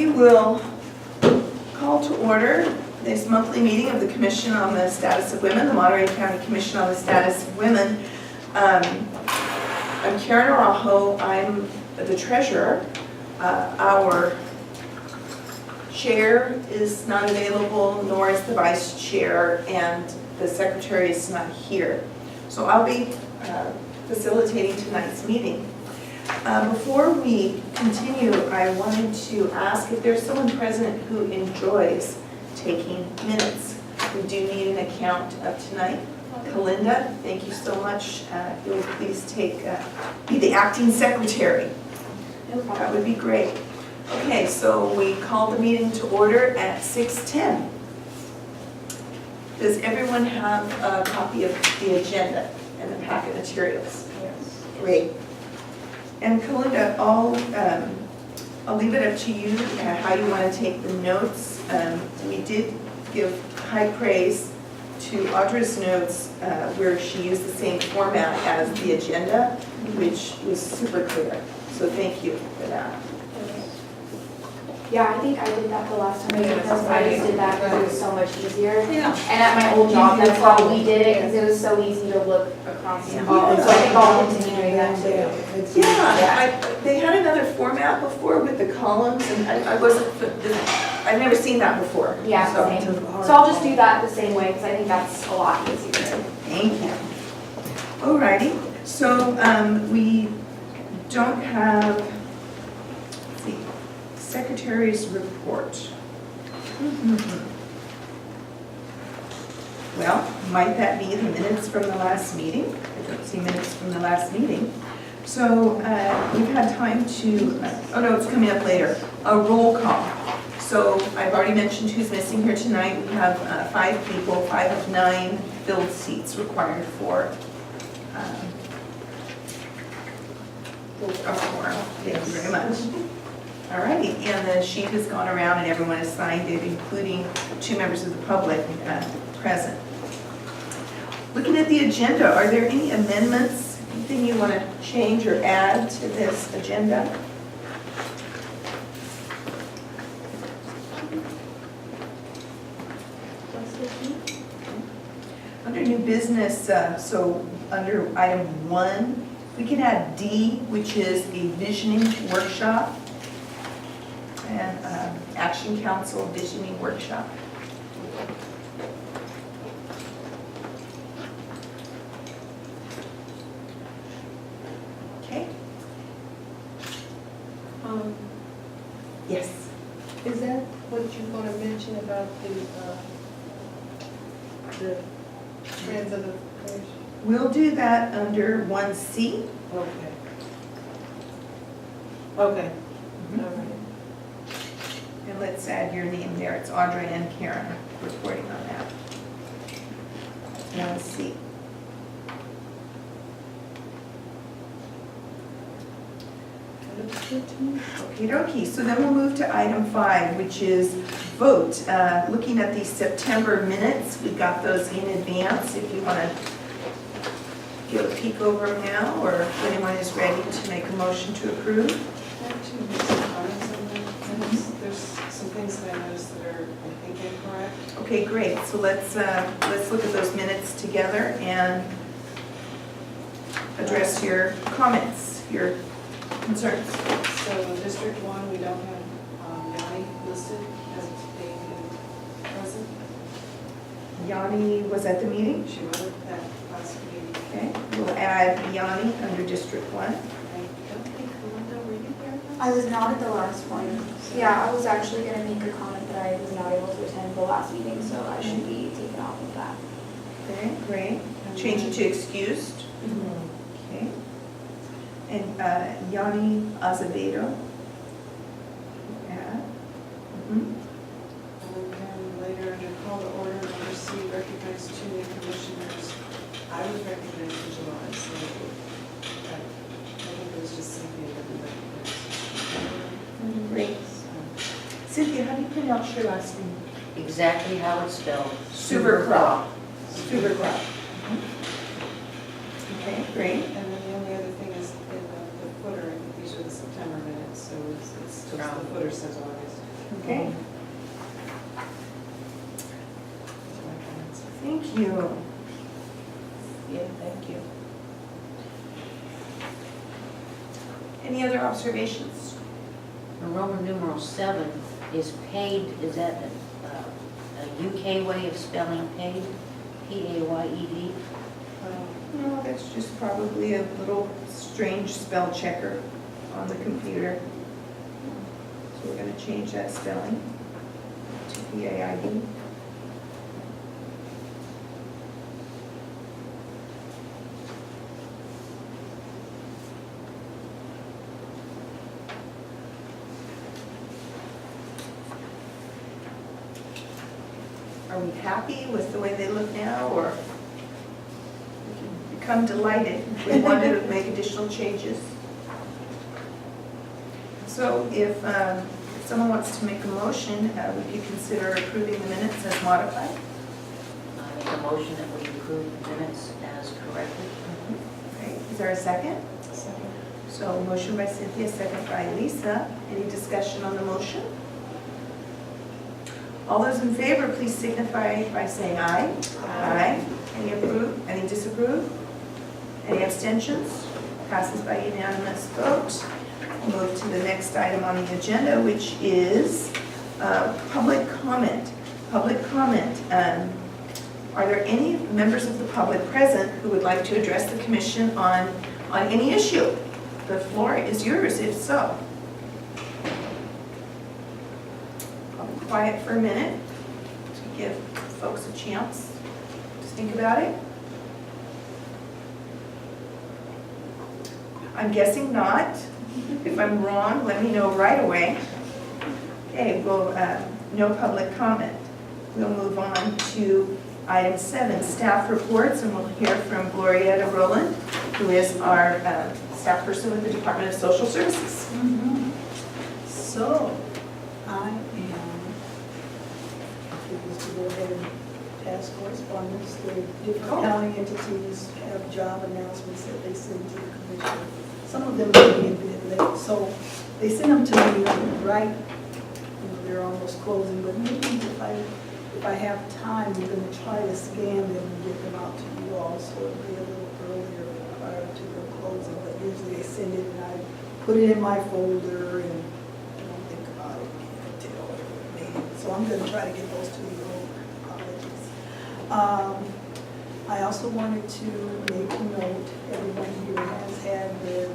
We will call to order this monthly meeting of the Commission on the Status of Women, the Monterey County Commission on the Status of Women. I'm Karen Araujo. I'm the treasurer. Our chair is not available, nor is the vice chair, and the secretary is not here. So I'll be facilitating tonight's meeting. Before we continue, I wanted to ask if there's someone present who enjoys taking minutes. We do need an account of tonight. Kalinda, thank you so much. If you'll please be the acting secretary. That would be great. Okay, so we call the meeting to order at 6:10. Does everyone have a copy of the agenda and the packet materials? Yes. Great. And Kalinda, I'll leave it up to you how you want to take the notes. We did give high praise to Audra's notes where she used the same format as the agenda, which was super clear. So thank you for that. Yeah, I think I did that the last time because I just did that because it was so much easier. Yeah. And at my old job, that's how we did it because it was so easy to look across the hall. So I think I'll continue doing that too. Yeah, they had another format before with the columns, and I've never seen that before. Yeah, So, same. So I'll just do that the same way because I think that's a lot easier. thank you. Alrighty, so we don't have the secretary's report. Well, might that be the minutes from the last meeting? I don't see minutes from the last meeting. So we've had time to, oh no, it's coming up later, a roll call. So I've already mentioned who's missing here tonight. We have 5 people, 5 of 9 filled seats required for a quorum. Thank you very much. All righty, and the sheet has gone around and everyone has signed it, including 2 members of the public present. Looking at the agenda, are there any amendments, anything you want to change or add to this agenda? Under new business, so under item 1, we can add D, which is a visioning workshop, and Action Council visioning workshop. Okay. Yes. Is that what you're going to mention about the trends of the commission? We'll do that under 1C. Okay. Okay. Mhm. All right. And let's add your name there. It's Audra and Karen reporting on that. 1C. Looks good to me. Okie dokie, so then we'll move to item 5, which is vote. Looking at the September minutes, we got those in advance. If you want to give a peek over them now, or if anyone is ready to make a motion to approve. Actually, there's some comments on the minutes. There's some things that I noticed that are, I think, incorrect. Okay, great. So let's look at those minutes together and address your comments, your concerns. So in District 1, we don't have Yanni listed as being present. Yanni was at the meeting. She was at that last meeting. Okay, we'll add Yanni under District 1. I don't think Belinda, were you there? I was not at the last one. Yeah, I was actually going to make a comment that I was not able to attend the last meeting, so I should be taken off of that. Okay, great. Change it to excused. Okay. And Yanni Azevedo. Yeah. And then later, under call to order, number C, recognize 2 new commissioners. I was recognized in July, so I think it was just Cynthia that we recognized. Great. Cynthia, how do you pronounce your last name? Exactly how it's spelled. Supercroft. Supercroft. Okay, great. And then the only other thing is in the footer, I think these are the September minutes, so it's just the footer says August. Okay, Those are my comments. thank you. Yeah, thank you. Any other observations? And Roman numeral 7 is paid, is that a UK way of spelling paid? P-A-Y-E-D? No, that's just probably a little strange spell checker on the computer. So we're gonna change that spelling to P-A-I-D. Are we happy with the way they look now, or we can become delighted if we want to make additional changes? So if someone wants to make a motion, we could consider approving the minutes as modified. I make a motion that we approve the minutes as corrected. Okay, is there a second? Second. So motion by Cynthia, second by Lisa. Any discussion on the motion? All those in favor, please signify by saying aye. Aye. Any approve, any disapprove? Any abstentions? Passes by unanimous vote. We'll move to the next item on the agenda, which is public comment. Public comment. Are there any members of the public present who would like to address the commission on any issue? The floor is yours, if so. I'll be quiet for a minute to give folks a chance to think about it. I'm guessing not. If I'm wrong, let me know right away. Okay, well, no public comment. We'll move on to item 7, staff reports, and we'll hear from Glorietta Rowland, who is our staff person with the Department of Social Services. So, I am pleased to go ahead and pass correspondence. The different Cool. county entities have job announcements that they send to the commission. Some of them may be a bit late, so they send them to me right, they're almost closing, but maybe if I have time, we're going to try to scan them and get them out to you all, so it'll be a little earlier prior to the closing, but usually they send it and I put it in my folder and I don't think about it until maybe. So I'm going to try to get those to you. Apologies. I also wanted to make a note, everyone here has had their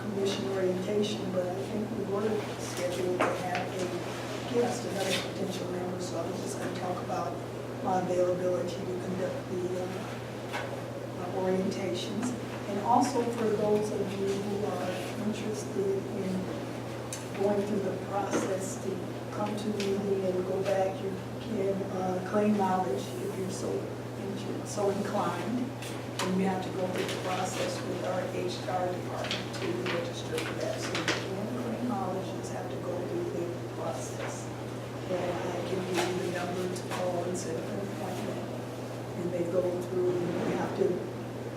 commission orientation, but I think we were scheduled to have a guest, another potential member, so I was just going to talk about my availability to conduct the orientations. And also for those of you who are interested in going through the process to come to the meeting and go back, you can claim knowledge if you're so inclined. And you have to go through the process with our HR department to register for that. So you can claim knowledge, you just have to go through the process. And I can give you the number to call and set up an appointment. And they go through, and you have to,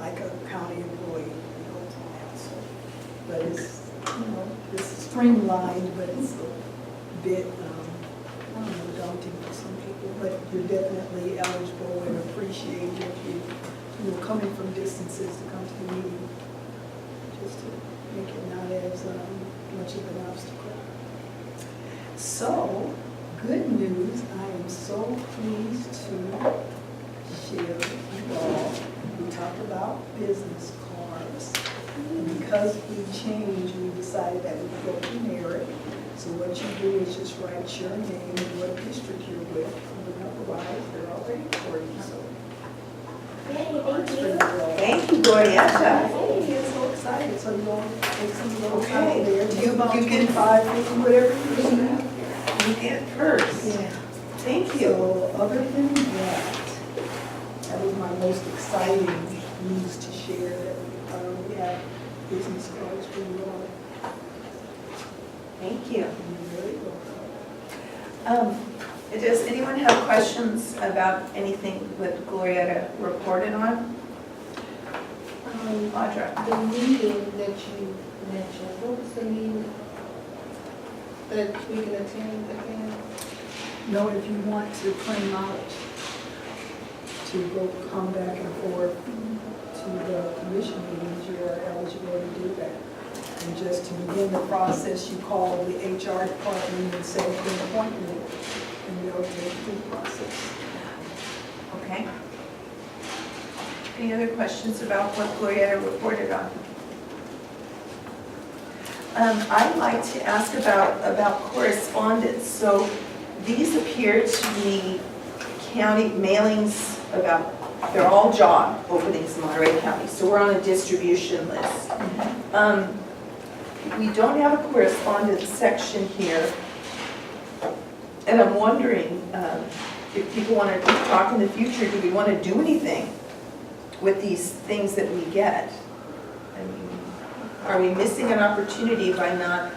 like a county employee, you go through that. So, but it's, this is streamlined, but it's a bit, I don't know, daunting for some people. But you're definitely eligible and appreciated if you're coming from distances to come to the meeting, just to make it not as much of an obstacle. So, good news, I am so pleased to share with you all. We talked about business cards. And because we changed, we decided that we would go generic. So what you do is just write your name and what district you're with. And otherwise, they're already for you. So, cards for you all. Thank you, Glorietta. Hey, I'm so excited. So you all take some of those Okay. out there. You About can- 25, 50, whatever you have. You get first. Yeah. Thank you. So other than that was my most exciting news to share, that we have business cards for you all. Thank you. You're very welcome. Does anyone have questions about anything that Glorietta reported on? Audra? The meeting that you mentioned, what was the meeting? that we can attend again? No, if you want to claim out, to go, come back and forth to the commission meetings, you are eligible to do that. And just to begin the process, you call the HR department and set an appointment, and they'll take you through the process. Okay. Any other questions about what Gloria reported on? I'd like to ask about correspondence. So these appear to be county mailings about, they're all job openings in Monterey County, so we're on a distribution list. We don't have a correspondence section here, and I'm wondering if people want to talk in the future, do we want to do anything with these things that we get? I mean, are we missing an opportunity by not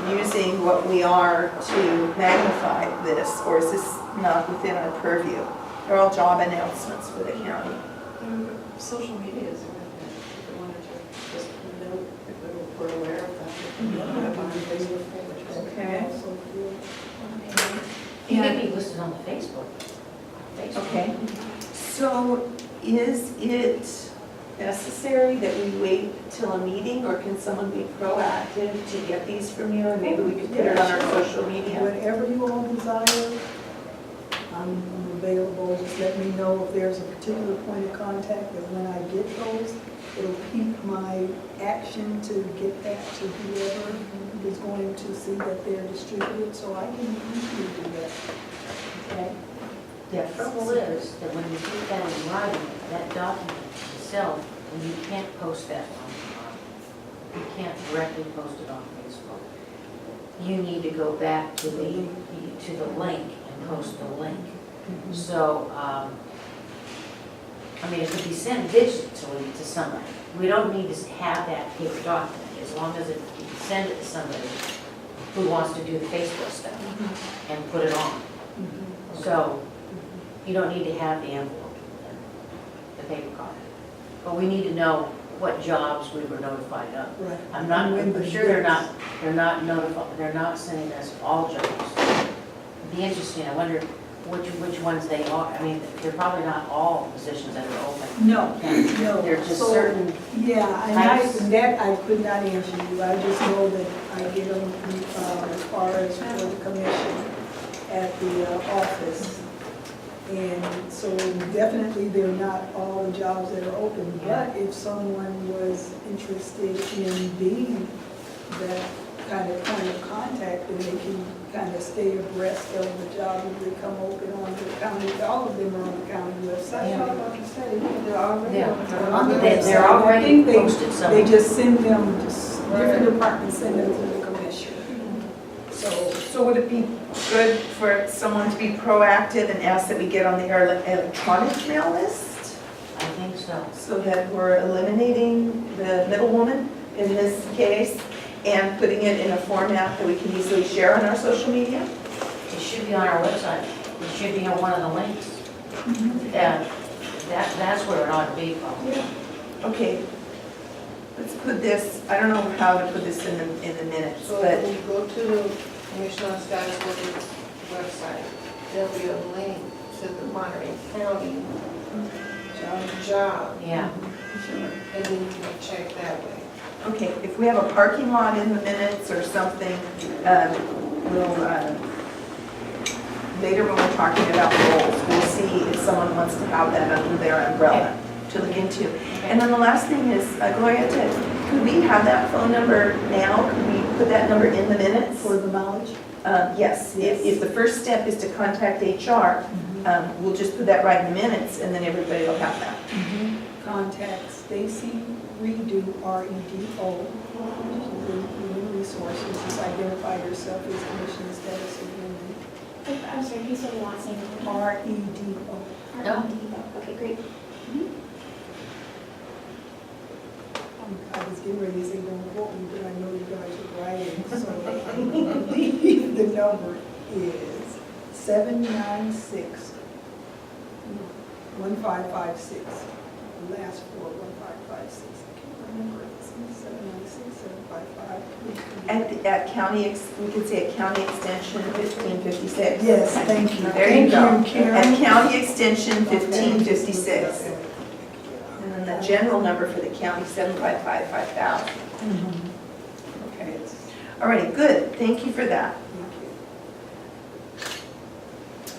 using what we are to magnify this, or is this not within our purview? They're all job announcements for the county. Social media is one that if they wanted to just note, if we're aware of that. Okay. Also, He may be listed on the Facebook. Okay. So is it necessary that we wait till a meeting, or can someone be proactive to get these from you, and maybe we could put it on our social media? whatever you all desire, I'm available. Just let me know if there's a particular point of contact, and when I get those, it'll pique my action to get that to whoever is going to see that they're distributed, so I can easily do that. Okay. The trouble is that when you do that in writing, that document itself, and you can't post that you can't directly post it on Facebook. You need to go back to the link and post the link. So, I mean, it could be sent digitally to somebody. We don't need to have that paper document, as long as you can send it to somebody who wants to do the Facebook stuff and put it on. So, you don't need to have the envelope, the paper copy. But we need to know what jobs we were notified of. Right. I'm sure they're not notified, they're not sending us all jobs. It'd be interesting, I wonder which ones they are. I mean, they're probably not all positions that are open. No, no. They're just So, certain, yeah, types. and that I could not answer you. I just know that I get them as far as for the commission at the office. And so definitely they're not all the jobs that are open, but if someone was interested in being that kind of point of contact, then they can kind of stay abreast of the jobs as they come open on the county. All of them are on the county website. Yeah. Like you said, they're already Yeah. on the website. they're I already think they- posted They somewhere. just send them, different departments send them to the commission. So would it be good for someone to be proactive and ask that we get on the electronic mail list, I think so. so that we're eliminating the middlewoman in this case, and putting it in a format that we can easily share on our social media? It should be on our website. It should be on one of the links. That's where it ought to be, probably. Okay, let's put this, I don't know how to put this in the minutes, So but, when you go to the Commission on Status Workers website, there'll be a link to the Monterey County job, Yeah. and then you can check that way. okay, if we have a parking lot in the minutes or something, we'll, later when we're talking about roles, we'll see if someone wants to have that under their umbrella to look into. And then the last thing is, Gloria, could we have that phone number now? Could we put that number in the minutes? For the mileage? Yes, if the first step is to contact HR, we'll just put that right in the minutes, and then everybody will have that. Contact Stacy Redo, R-E-D-O. She's in Human Resources. Just identify yourself as Commissioner Status of Women. I'm sorry, can you say the last name? R-E-D-O. No. Okay, great. I was getting ready to say don't quote me, but I know you guys are writing, so I believe the number is 796-1556. The last four, 1556. I can't At county, we could say at county extension 1556. Yes, thank you. There you go. Thank you, Karen. At county extension 1556. And then the general number for the county, 755-5000. Mhm. Okay. All right, good. Thank you for that.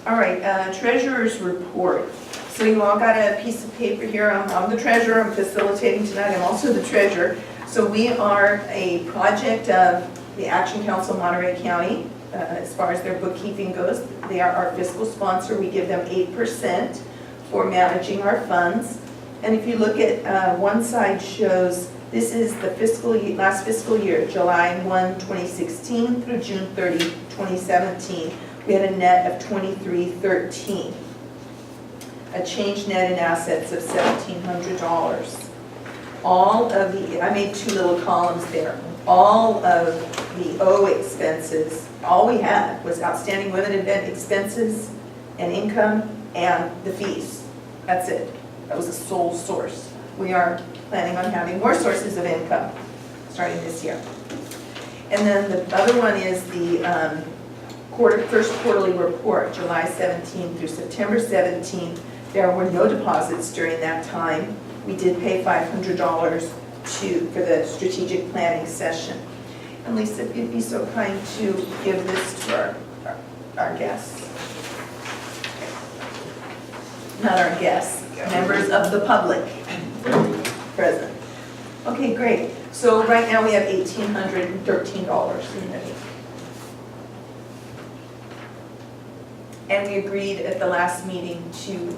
All right, treasurer's report. So you all got a piece of paper here. I'm the treasurer. I'm facilitating tonight. I'm also the treasurer. So we are a project of the Action Council Monterey County. As far as their bookkeeping goes, they are our fiscal sponsor. We give them 8% for managing our funds. And if you look at one side shows, this is the last fiscal year, July 1, 2016 through June 30, 2017. We had a net of 2313. A change net in assets of $1,700. All of the, I made two little columns there. All of the O expenses, all we had was outstanding women event expenses and income and the fees. That's it. That was the sole source. We are planning on having more sources of income starting this year. And then the other one is the first quarterly report, July 17th through September 17th. There were no deposits during that time. We did pay $500 for the strategic planning session. And Lisa, if you'd be so kind to give this to our guests. Not our guests, members of the public present. Okay, great. So right now we have $1,813 in it. And we agreed at the last meeting to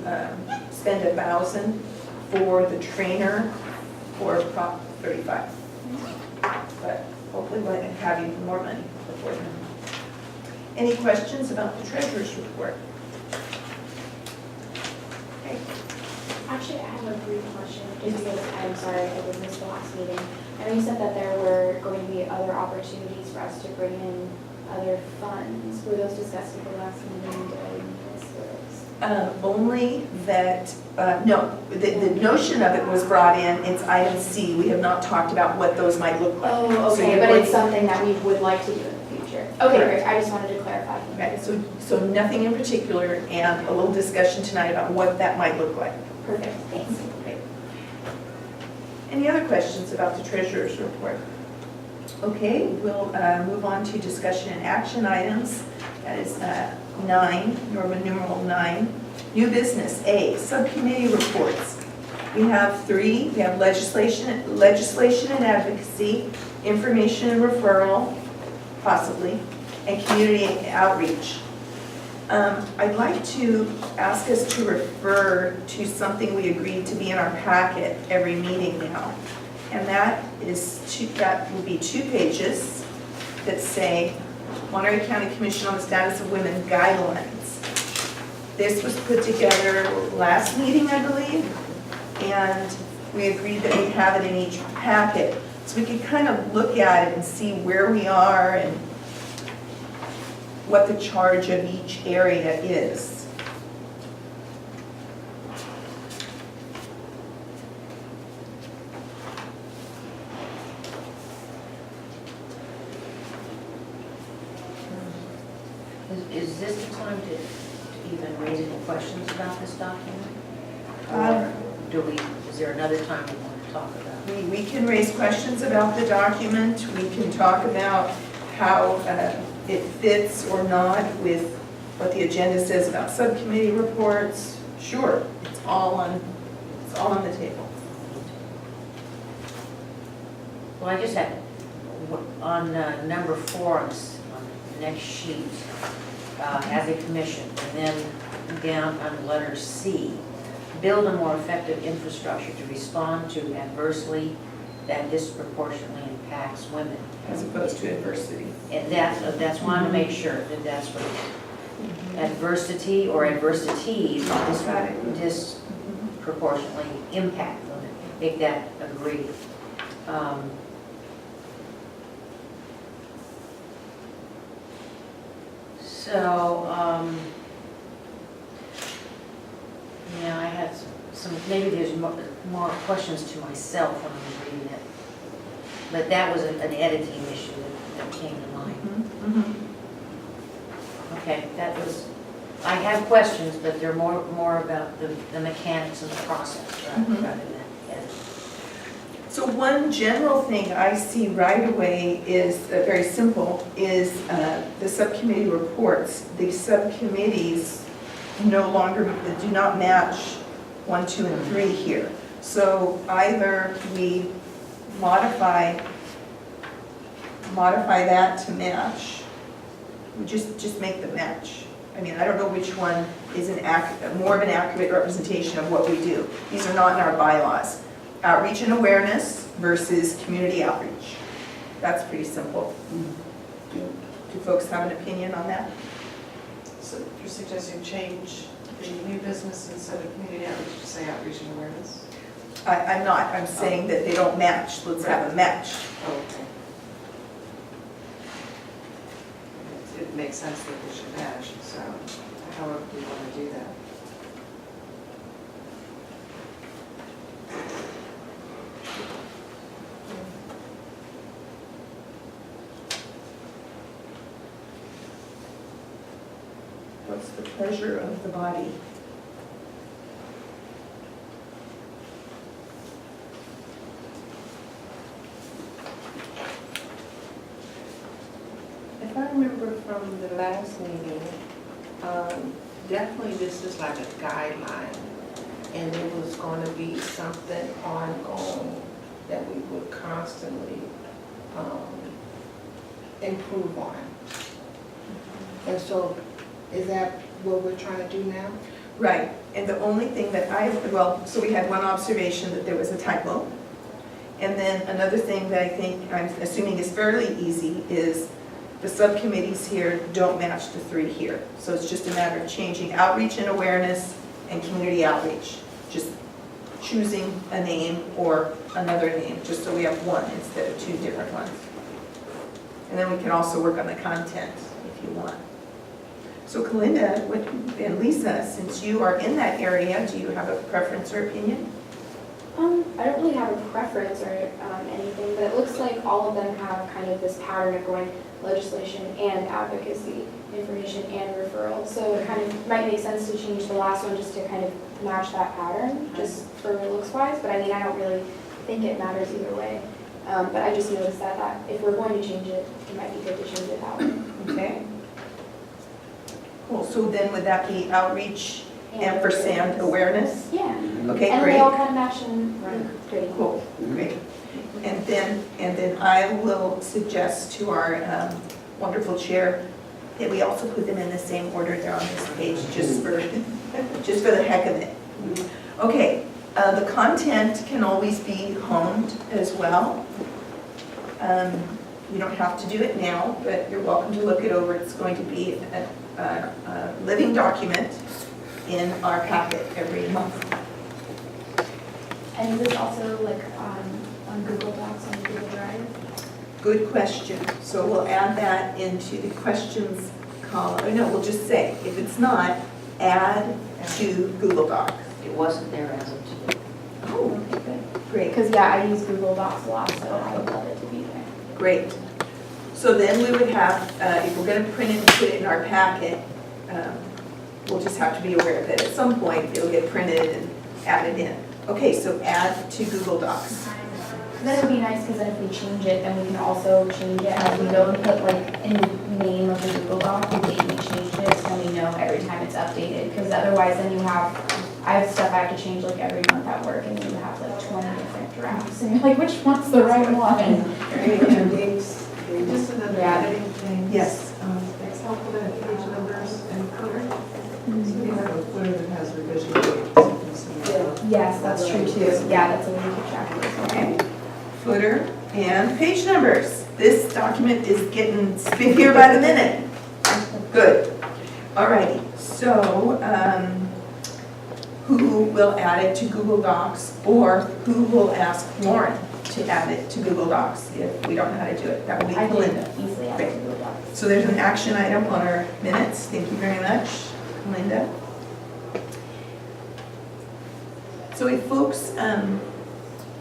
spend $1,000 for the trainer for Prop 35. But hopefully we'll have even more money before then. Any questions about the treasurer's report? Okay. Actually, I have a brief question, just because I'm sorry I did miss the last meeting. I know you said that there were going to be other opportunities for us to bring in other funds. Were those discussed at the last meeting? Did I miss those? Only that, no, the notion of it was brought in, it's item C. We have not talked about what those might look like. Oh, So okay, you're but going- it's something that we would like to do in the future. Okay, Correct. great, I just wanted to clarify. Okay, so nothing in particular, and a little discussion tonight about what that might look like. Perfect, thanks. Okay. Any other questions about the treasurer's report? Okay, we'll move on to discussion and action items. That is 9, Roman numeral 9. New business, A, subcommittee reports. We have 3. We have legislation and advocacy, information and referral, possibly, and community outreach. I'd like to ask us to refer to something we agreed to be in our packet every meeting now. And that will be 2 pages that say Monterey County Commission on the Status of Women Guidelines. This was put together last meeting, I believe, and we agreed that we'd have it in each packet. So we could kind of look at it and see where we are and what the charge of each area is. Is this the time to even raise any questions about this document? Um, Or is there another time we want to talk about it? We can raise questions about the document. We can talk about how it fits or not with what the agenda says about subcommittee reports. Sure, it's all on the table. Well, I just had, on number 4 on the next sheet, as a commission, and then down on letter C, build a more effective infrastructure to respond to adversely that disproportionately impacts women. As opposed to adversity. And that's why I want to make sure that that's what adversity or adversities Got it. disproportionately impact women. Make that agree. Yeah, I had some, maybe there's more questions to myself when I'm reading it. but that was an editing issue that came to mind. Mhm. Okay, that was, I have questions, but they're more about the mechanics of the process rather than editing. So one general thing I see right away is, very simple, is the subcommittee reports. The subcommittees no longer, do not match 1, 2, and 3 here. So either we modify that to match, we just make the match. I mean, I don't know which one is more of an accurate representation of what we do. These are not in our bylaws. Outreach and awareness versus community outreach. That's pretty simple. Do folks have an opinion on that? So you're suggesting change the new business instead of community outreach to say outreach and awareness? I'm not, I'm saying that they don't match. Let's have a match. Oh, okay. It makes sense that they should match, so however we want to do that. What's the pleasure of the body? If I remember from the last meeting, definitely this is like a guideline, and it was going to be something ongoing that we would constantly improve on. And so, is that what we're trying to do now? Right, and the only thing that so we had one observation that there was a typo. And then another thing that I think, I'm assuming is fairly easy, is the subcommittees here don't match the 3 here. So it's just a matter of changing outreach and awareness and community outreach. Just choosing a name or another name, just so we have one instead of 2 different ones. And then we can also work on the content if you want. So Kalinda and Lisa, since you are in that area, do you have a preference or opinion? I don't really have a preference or anything, but it looks like all of them have kind of this pattern of going legislation and advocacy, information and referral. So it kind of might make sense to change the last one just to kind of match that pattern, just for looks wise. But I mean, I don't really think it matters either way. But I just noticed that if we're going to change it, it might be good to change it that way. Okay. Cool, so then would that be outreach ampersand awareness? Yeah. Okay, And great. they all kind of match and look pretty cool. Cool, great. And then I will suggest to our wonderful chair that we also put them in the same order they're on this page, just for the heck of it. Okay, the content can always be honed as well. You don't have to do it now, but you're welcome to look it over. It's going to be a living document in our packet every month. And is this also like on Google Docs, on Google Drive? Good question. So we'll add that into the questions column. Or no, we'll just say, if it's not, add to Google Docs. It wasn't there as of today. Oh, okay, good. Great, Because yeah, I use Google Docs a lot, so I would love it to be there. great. So then we would have, if we're going to print it and put it in our packet, we'll just have to be aware that at some point it'll get printed and added in. Okay, so add to Google Docs. Then it would be nice, because then if we change it, then we can also change it as we go and put like in the name of the Google Doc, the date we changed it, so we know every time it's updated. Because otherwise then I have stuff I have to change like every month at work, and you have like 20 different drafts, and you're like, which one's the right one? And dates, just another Yeah. editing thing. Yes. It's helpful to have page numbers and footer. So we have a footer that has revision dates. So you can see. Yes, that's true too. Yeah, that's a way to keep track of it. Okay. Footer and page numbers. This document is getting spiffier by the minute. Good. All righty. So, who will add it to Google Docs, or who will ask Lauren to add it to Google Docs if we don't know how to do it? That would be I Linda. can easily add it to Google Docs. So there's an action item on our minutes. Thank you very much, Linda. So if folks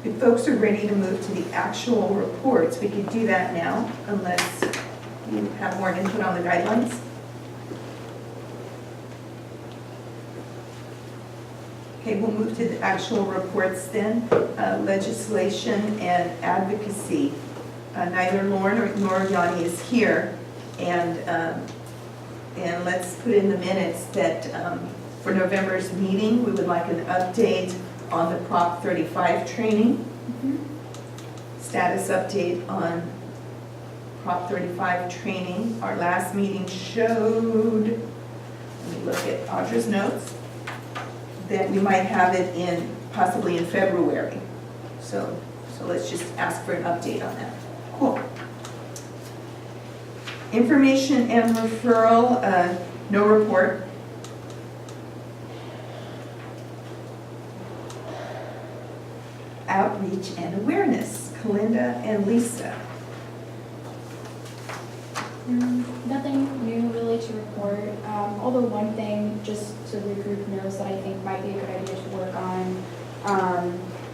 If folks are ready to move to the actual reports, we could do that now, unless you have more input on the guidelines. Okay, we'll move to the actual reports then. Legislation and advocacy. Neither Lauren nor Yanni is here, and let's put in the minutes that for November's meeting, we would like an update on the Prop 35 training. Status update on Prop 35 training. Our last meeting showed, let me look at Audra's notes, that we might have it possibly in February. So let's just ask for an update on that. Cool. Information and referral, no report. Outreach and awareness, Kalinda and Lisa. Nothing new really to report, although one thing, just so the group knows that I think might be a good idea to work on,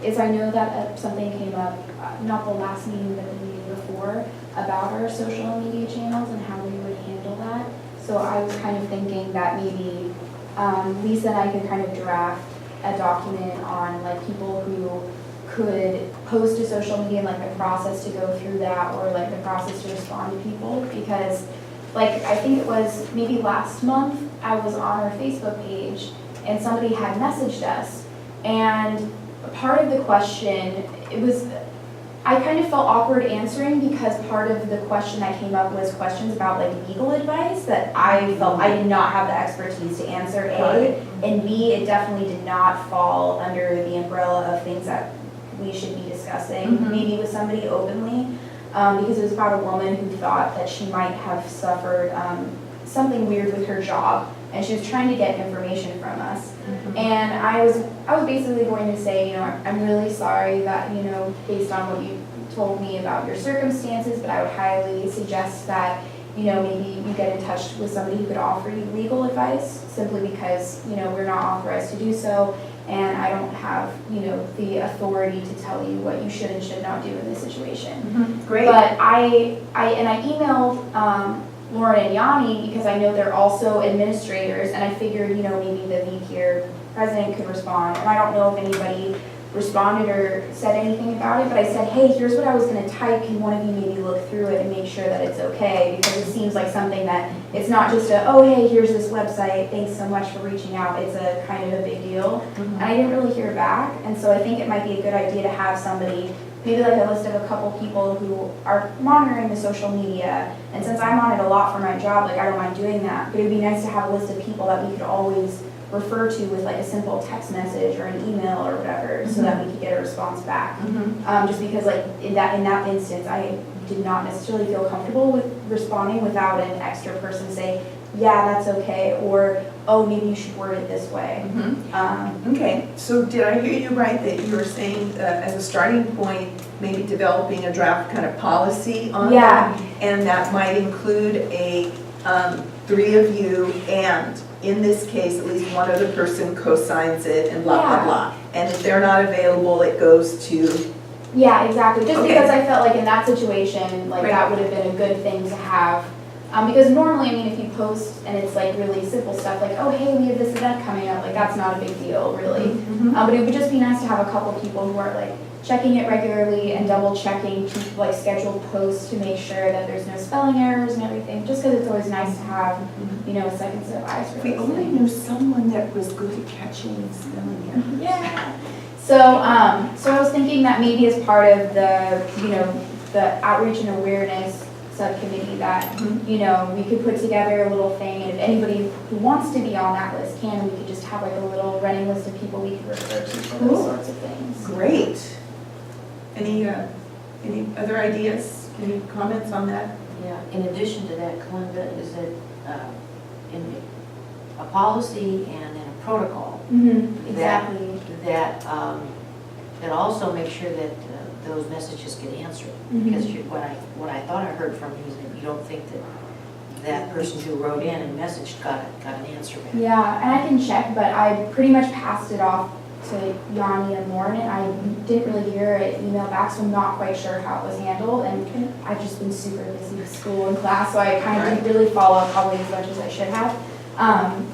is I know that something came up, not the last meeting, but the meeting before, about our social media channels and how we would handle that. So I was kind of thinking that maybe Lisa and I could kind of draft a document on like people who could post to social media and like the process to go through that, or like the process to respond to people, because like I think it was maybe last month I was on our Facebook page and somebody had messaged us, and part of the question, I kind of felt awkward answering because part of the question that came up was questions about like legal advice that I felt I did not have the expertise to answer, A, and B, it definitely did not fall under the umbrella of things that we should be discussing, maybe with somebody openly, because it was about a woman who thought that she might have suffered something weird with her job, and she was trying to get information from us. And I was basically going to say, you know, I'm really sorry that, you know, based on what you told me about your circumstances, but I would highly suggest that, you know, maybe you get in touch with somebody who could offer you legal advice, simply because, you know, we're not authorized to do so, and I don't have, you know, the authority to tell you what you should and should not do in this situation. Great. But I emailed Lauren and Yanni because I know they're also administrators, and I figured, you know, maybe the VP or president could respond. And I don't know if anybody responded or said anything about it, but I said, hey, here's what I was going to type. Can one of you maybe look through it and make sure that it's okay? Because it seems like something that it's not just a, oh, hey, here's this website, thanks so much for reaching out. It's a kind of a big deal. And I didn't really hear back. And so I think it might be a good idea to have somebody, maybe like a list of a couple people who are monitoring the social media. And since I'm on it a lot for my job, like I don't mind doing that, but it would be nice to have a list of people that we could always refer to with like a simple text message or an email or whatever, so that we could get a response back. Just because like in that instance, I did not necessarily feel comfortable with responding without an extra person saying, yeah, that's okay, or oh, maybe you should word it this way. Okay, so did I hear you right that you were saying as a starting point, maybe developing a draft kind of policy on that? And that might include a 3 of you, and in this case, at least one other person co-signs it and blah, blah, blah. And if they're not available, it goes to... Yeah, exactly. Just Okay. because I felt like in that situation, like that would have been a good thing to have. Because normally, I mean, if you post and it's like really simple stuff like, oh, hey, we have this event coming up, like that's not a big deal, really. But it would just be nice to have a couple people who are like checking it regularly and double checking to like scheduled posts to make sure that there's no spelling errors and everything, just because it's always nice to have, you know, a second set of eyes for If we those only things. knew someone that was good at catching spelling errors. Yeah. So I was thinking that maybe as part of the, you know, the outreach and awareness subcommittee that, you know, we could put together a little thing, and if anybody who wants to be on that list can, we could just have like a little running list of people we could refer to for those sorts of things. Great. Any other ideas? Any comments on that? Yeah, in addition to that, Kalinda, is that in a policy and in a protocol, Exactly. that also makes sure that those messages get answered. Because what I thought I heard from you is that you don't think that that person who wrote in and messaged got an answer back. Yeah, and I can check, but I pretty much passed it off to Yanni and Lauren, and I didn't really hear an email back, so I'm not quite sure how it was handled, and I've just been super busy with school and class, so I kind of didn't really follow up probably as much as I should have.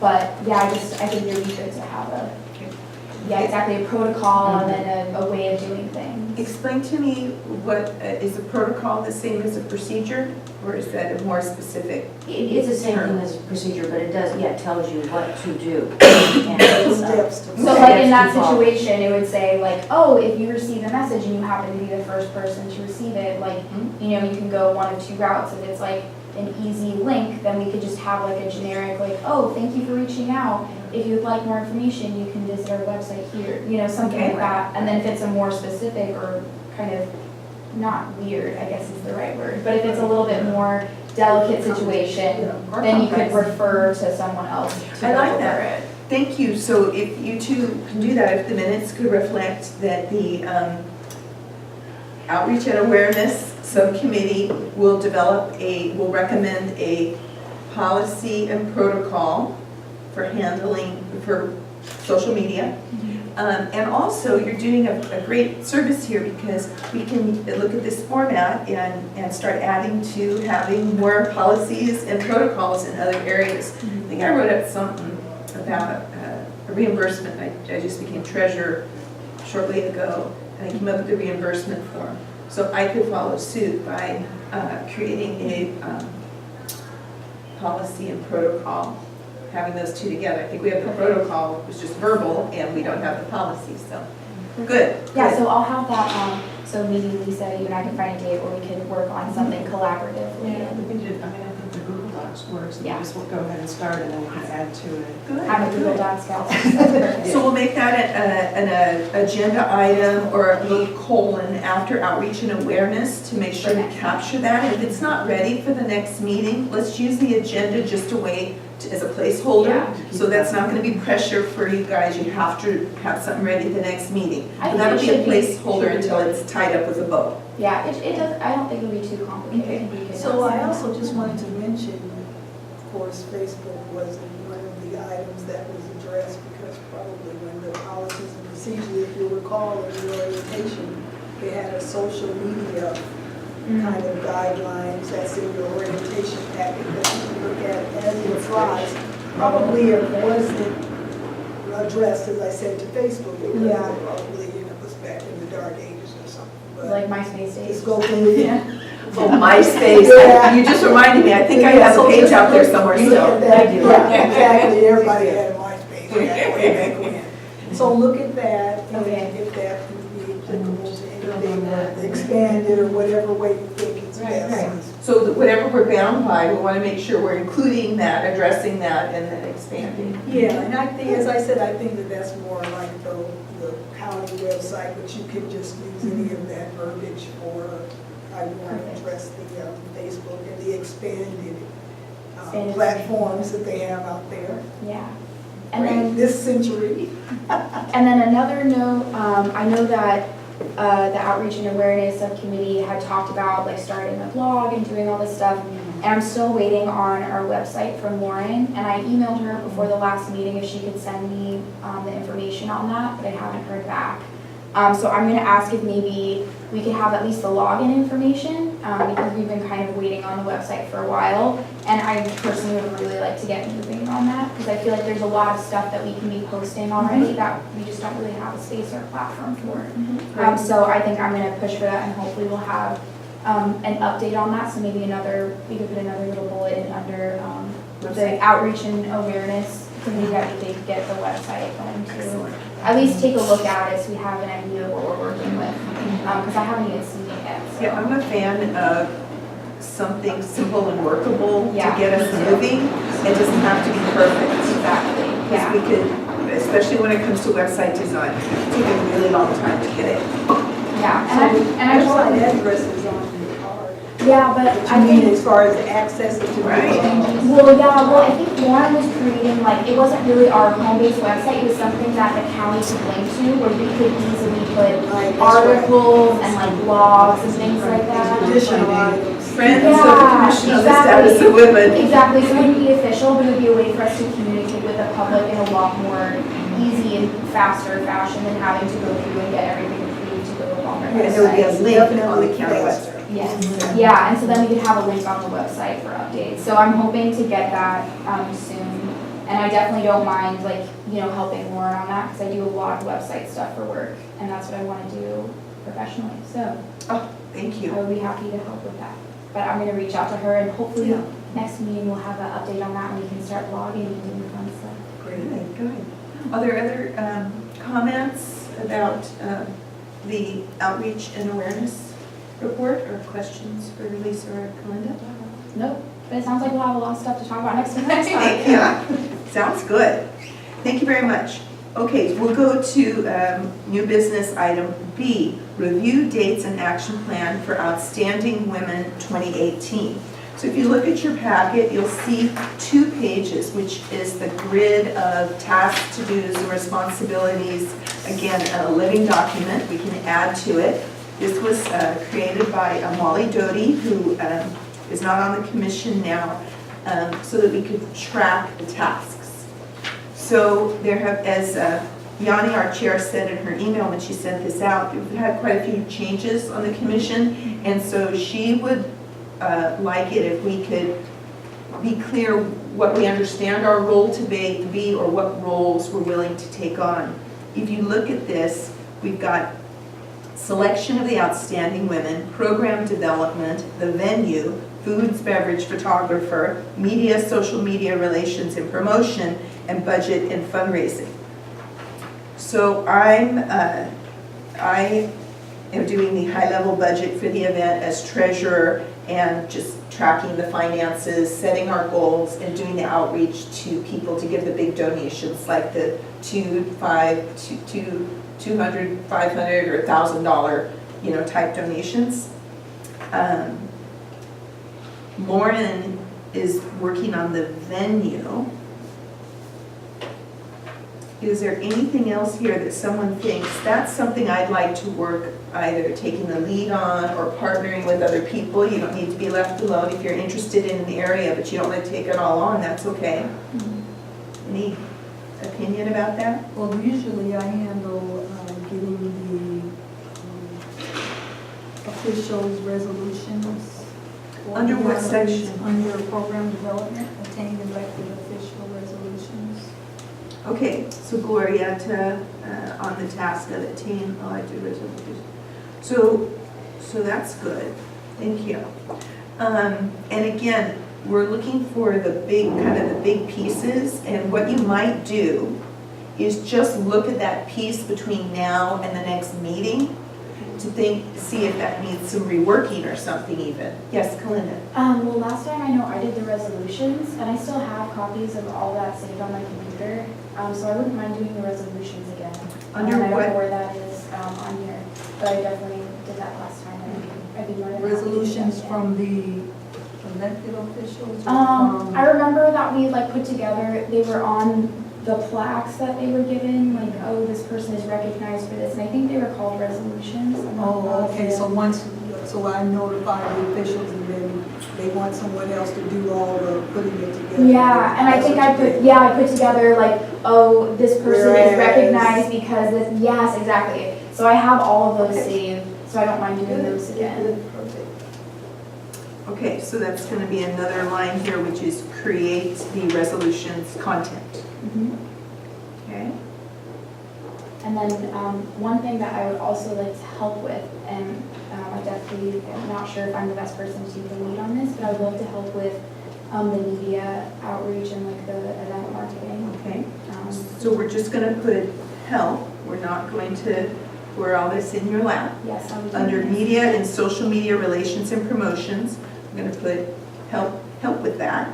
But yeah, I think it would be good to have a protocol and then a way of doing things. Explain to me what, is the protocol the same as a procedure, or is that a more specific? It's the same thing as a procedure, but it does, yeah, it tells you what to do. And it's, Steps to- So like in that steps to follow. situation, it would say like, oh, if you receive a message and you happen to be the first person to receive it, like, you know, you can go one of two routes. If it's like an easy link, then we could just have like a generic like, oh, thank you for reaching out. If you would like more information, you can visit our website here, you know, something Okay. like that. And then if it's a more specific or kind of not weird, I guess is the right word, but if it's a little bit more delicate situation, then you could refer to someone else to I like go that. over it. Thank you. So if you two can do that, if the minutes could reflect that the Outreach and Awareness Subcommittee will will recommend a policy and protocol for handling, for social media. And also, you're doing a great service here because we can look at this format and start adding to having more policies and protocols in other areas. I think I wrote up something about a reimbursement. I just became treasurer shortly ago, and I came up with a reimbursement form. So I could follow suit by creating a policy and protocol, having those two together. I think we have the protocol, which is just verbal, and we don't have the policy, so, good. Yeah, good. so I'll have that, so maybe Lisa, you and I can find a date where we can work on something collaboratively. Yeah, I think the Google Docs works, and we Yeah. just will go ahead and start, and then we can add to it. Good, Have a Google good. Docs also. So we'll make that an agenda item or a little colon after outreach and awareness to make sure we capture that. If it's not ready for the next meeting, let's use the agenda just a way as a placeholder. Yeah. So that's not going to be pressure for you guys. You have to have something ready at the next meeting. I But think that'll it be a should be- placeholder until it's tied up with a bow. Yeah, it does, I don't think it'll be too complicated. I think we can- So I also just wanted to mention, of course, Facebook was one of the items that was addressed because probably when the policies and procedures, if you recall, in the orientation, they had a social media kind of guidelines that's in your orientation packet that you can look at as it applies. Probably it wasn't addressed, as I said, to Facebook because it Yeah. probably, was back in the dark ages or something. But Like MySpace days. just go through it. Oh, MySpace. Yeah. You just reminded me. I think I have a page out there somewhere Look at still. that. I do. Yeah, exactly, everybody had a MySpace back way back when. So look at that, and Okay. if that would be applicable to anything, or expand it, or whatever way you think it's Right, best. So that whatever we're bound by, we want to make sure we're including that, addressing that, and then expanding. Yeah, and I think, as I said, I think that that's more like the county website, but you can just use any of that verbiage for how you want to address the Facebook and the expanded Expanded. platforms that they have out there. Yeah. And then This century. And then another note, I know that the Outreach and Awareness Subcommittee had talked about like starting a blog and doing all this stuff. And I'm still waiting on our website from Lauren. And I emailed her before the last meeting if she could send me the information on that, but I haven't heard back. So I'm going to ask if maybe we could have at least the login information because we've been kind of waiting on the website for a while. And I personally would really like to get moving on that because I feel like there's a lot of stuff that we can be posting already that we just don't really have a space or platform for. So I think I'm going to push for that and hopefully we'll have an update on that. So maybe we could put another little bullet in under the Outreach and Awareness Committee that we could get the website going to. At least take a look at it so we have an idea of what we're working with. Because I haven't even seen it yet. So. Yeah, I'm a fan of something simple and workable to Yeah. get us moving. It doesn't have to be perfect. Exactly. Because we could, especially when it comes to website design, take a really long time to get it. Yeah. And I Website told address is on the card. yeah, but I I mean, think as far as access to the Right. changes. well, I think Lauren was creating like it wasn't really our home-based website. It was something that the county could link to, where we could easily put Right, that's right. articles and like blogs and things like that. Additional items. Friends of the Yeah, Commission on the exactly. Status of Women. Exactly, so it wouldn't be official, but it would be a way for us to communicate with the public in a lot more easy and faster fashion than having to go through and get everything approved to go up on their And there would be a website. link on the Definitely county faster. website. Yes, yeah, and so then we could have a link on the website for updates. So I'm hoping to get that soon. And I definitely don't mind, like, you know, helping Lauren on that, because I do a lot of website stuff for work, and that's what I want to do professionally. So Thank I you. would be happy to help with that. But I'm gonna reach out to her, and hopefully Yeah. next meeting we'll have an update on that, and we can start blogging and doing fun stuff. Good, good. Are there other comments about the outreach and awareness report or questions for Lisa or Kalinda? Nope, but it sounds like we'll have a lot of stuff to talk about next time. Thank you. Sounds good. Thank you very much. Okay, we'll go to new business item B, review dates and action plan for Outstanding Women 2018. So if you look at your packet, you'll see 2 pages, which is the grid of tasks, to-dos, and responsibilities. Again, a living document, we can add to it. This was created by Molly Doty, who is not on the commission now, so that we could track the tasks. So there have, as Yanni, our chair, said in her email when she sent this out, we've had quite a few changes on the commission, and so she would like it if we could be clear what we understand our role to be or what roles we're willing to take on. If you look at this, we've got selection of the outstanding women, program development, the venue, foods, beverage, photographer, media, social media relations and promotion, and budget and fundraising. So I am doing the high-level budget for the event as treasurer and just tracking the finances, setting our goals, and doing the outreach to people to give the big donations like the $200, $500, or $1,000, type donations. Lauren is working on the venue. Is there anything else here that someone thinks that's something I'd like to work, either taking the lead on or partnering with other people? You don't need to be left alone. If you're interested in an area but you don't want to take it all on, that's okay. Any opinion about that? Well, usually I handle getting the officials' resolutions. Under what section? Under program development, obtain elected official resolutions. Okay, so Gloria on the task of attain elected resolutions. So that's good. Thank you. And again, we're looking for the big pieces, and what you might do is just look at that piece between now and the next meeting to see if that needs some reworking or something even. Yes, Kalinda? Well, last time I know I did the resolutions, and I still have copies of all that saved on my computer, so I wouldn't mind doing the resolutions again. Under I don't what? know where that is on here, but I definitely did that last time, and I'd be more than happy to do that Resolutions again. from the elected officials? or I remember that we put together, they were on the plaques that they were given, like, oh, this person is recognized for this, and I think they were called resolutions. I'm not Oh, okay, so positive. so I notify the officials and then they want someone else to do all the putting it together? Yeah, and I think I put together like, oh, this person is Whereas- recognized because this, yes, exactly. So I have all of those Okay. saved, so I don't mind doing those again. Perfect. Okay, so that's going to be another line here, which is create the resolution's content. Mhm. Okay? And then one thing that I would also like to help with, and I definitely am not sure if I'm the best person to take the lead on this, but I would love to help with the media outreach and like the event marketing. Okay. So we're just going to put help. We're not going to pour all this in your lap. Yes, I would. do Under this. media and social media relations and promotions, I'm going to put help with that.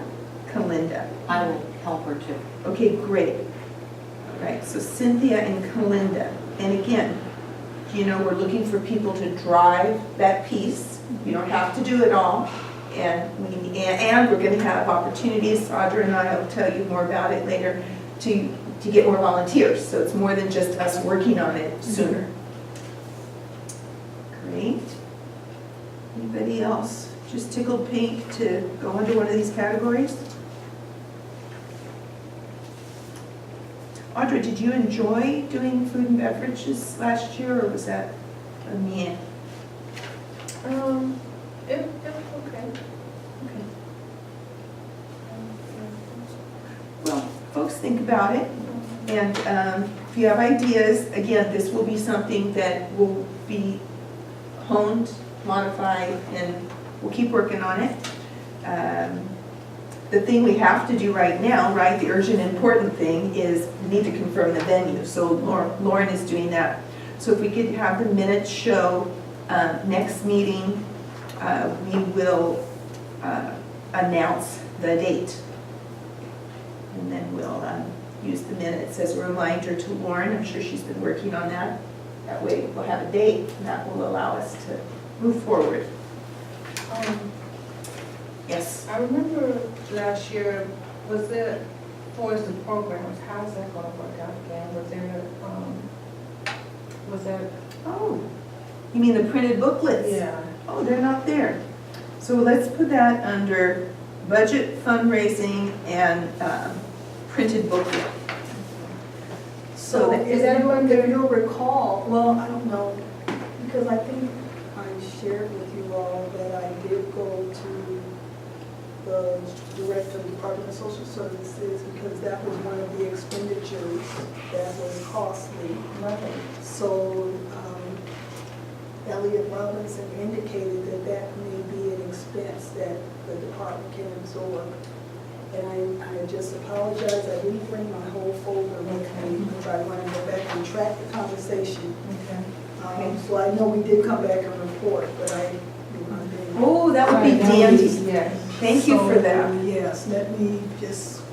Kalinda. I will help her too. Okay, great. All right, so Cynthia and Kalinda. And again, we're looking for people to drive that piece. You don't have to do it all. And we're going to have opportunities, Audra and I will tell you more about it later, to get more volunteers. So it's more than just us working on it sooner. Great. Anybody else just tickled pink to go into one of these categories? Audra, did you enjoy doing food and beverages last year, or was that a meh? It was okay. Okay. Well, folks, think about it, and if you have ideas, again, this will be something that will be honed, modified, and we'll keep working on it. The thing we have to do right now, right, the urgent important thing is we need to confirm the venue, so Lauren is doing that. So if we could have the minutes show, next meeting, we will announce the date. And then we'll use the minutes as a reminder to Lauren. I'm sure she's been working on that. That way we'll have a date, and that will allow us to move forward. Yes? I remember last year, was there, for the programs, how's that gonna work out again? Was there, Oh, you mean the printed booklets? yeah. Oh, they're not there. So let's put that under budget, fundraising, and printed booklet. So that- if you'll recall, well, I don't know, because I think I shared with you all that I did go to the Director of Department of Social Services because that was one of the expenditures that was costly. So Elliot Robinson indicated that that may be an expense that the department can absorb. And I just apologize, I didn't bring my whole folder with me because I want to go back and track the conversation. So I know we did come back and report, but I did not. Oh, that would be dandy. Yes. Thank you for that. So, yes, let me just go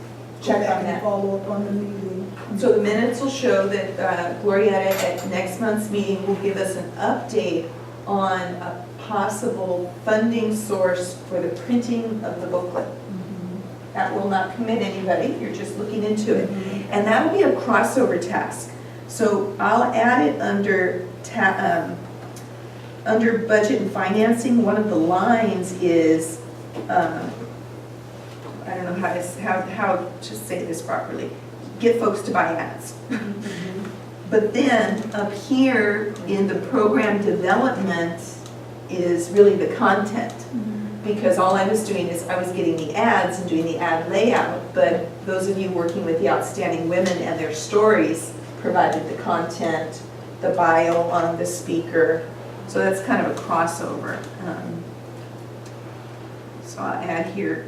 Check back on and that. follow up on the meeting. So the minutes will show that Glorietta at next month's meeting will give us an update on a possible funding source for the printing of the booklet. That will not commit anybody, you're just looking into it. And that will be a crossover task. So I'll add it under budget and financing. One of the lines is, I don't know how to say this properly, get folks to buy ads. But then up here in the program development is really the content. Because all I was doing is I was getting the ads and doing the ad layout, but those of you working with the outstanding women and their stories provided the content, the bio on the speaker. So that's kind of a crossover. So I'll add here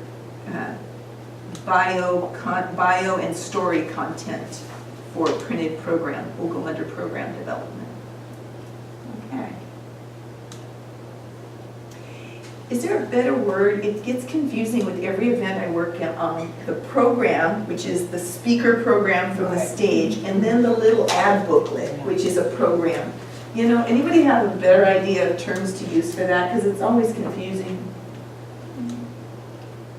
bio and story content for printed program. Will go under program development. Okay. Is there a better word? It gets confusing with every event I work on. The program, which is the speaker program from the stage, and then the little ad booklet, which is a program. You know, anybody have a better idea of terms to use for that? Because it's always confusing.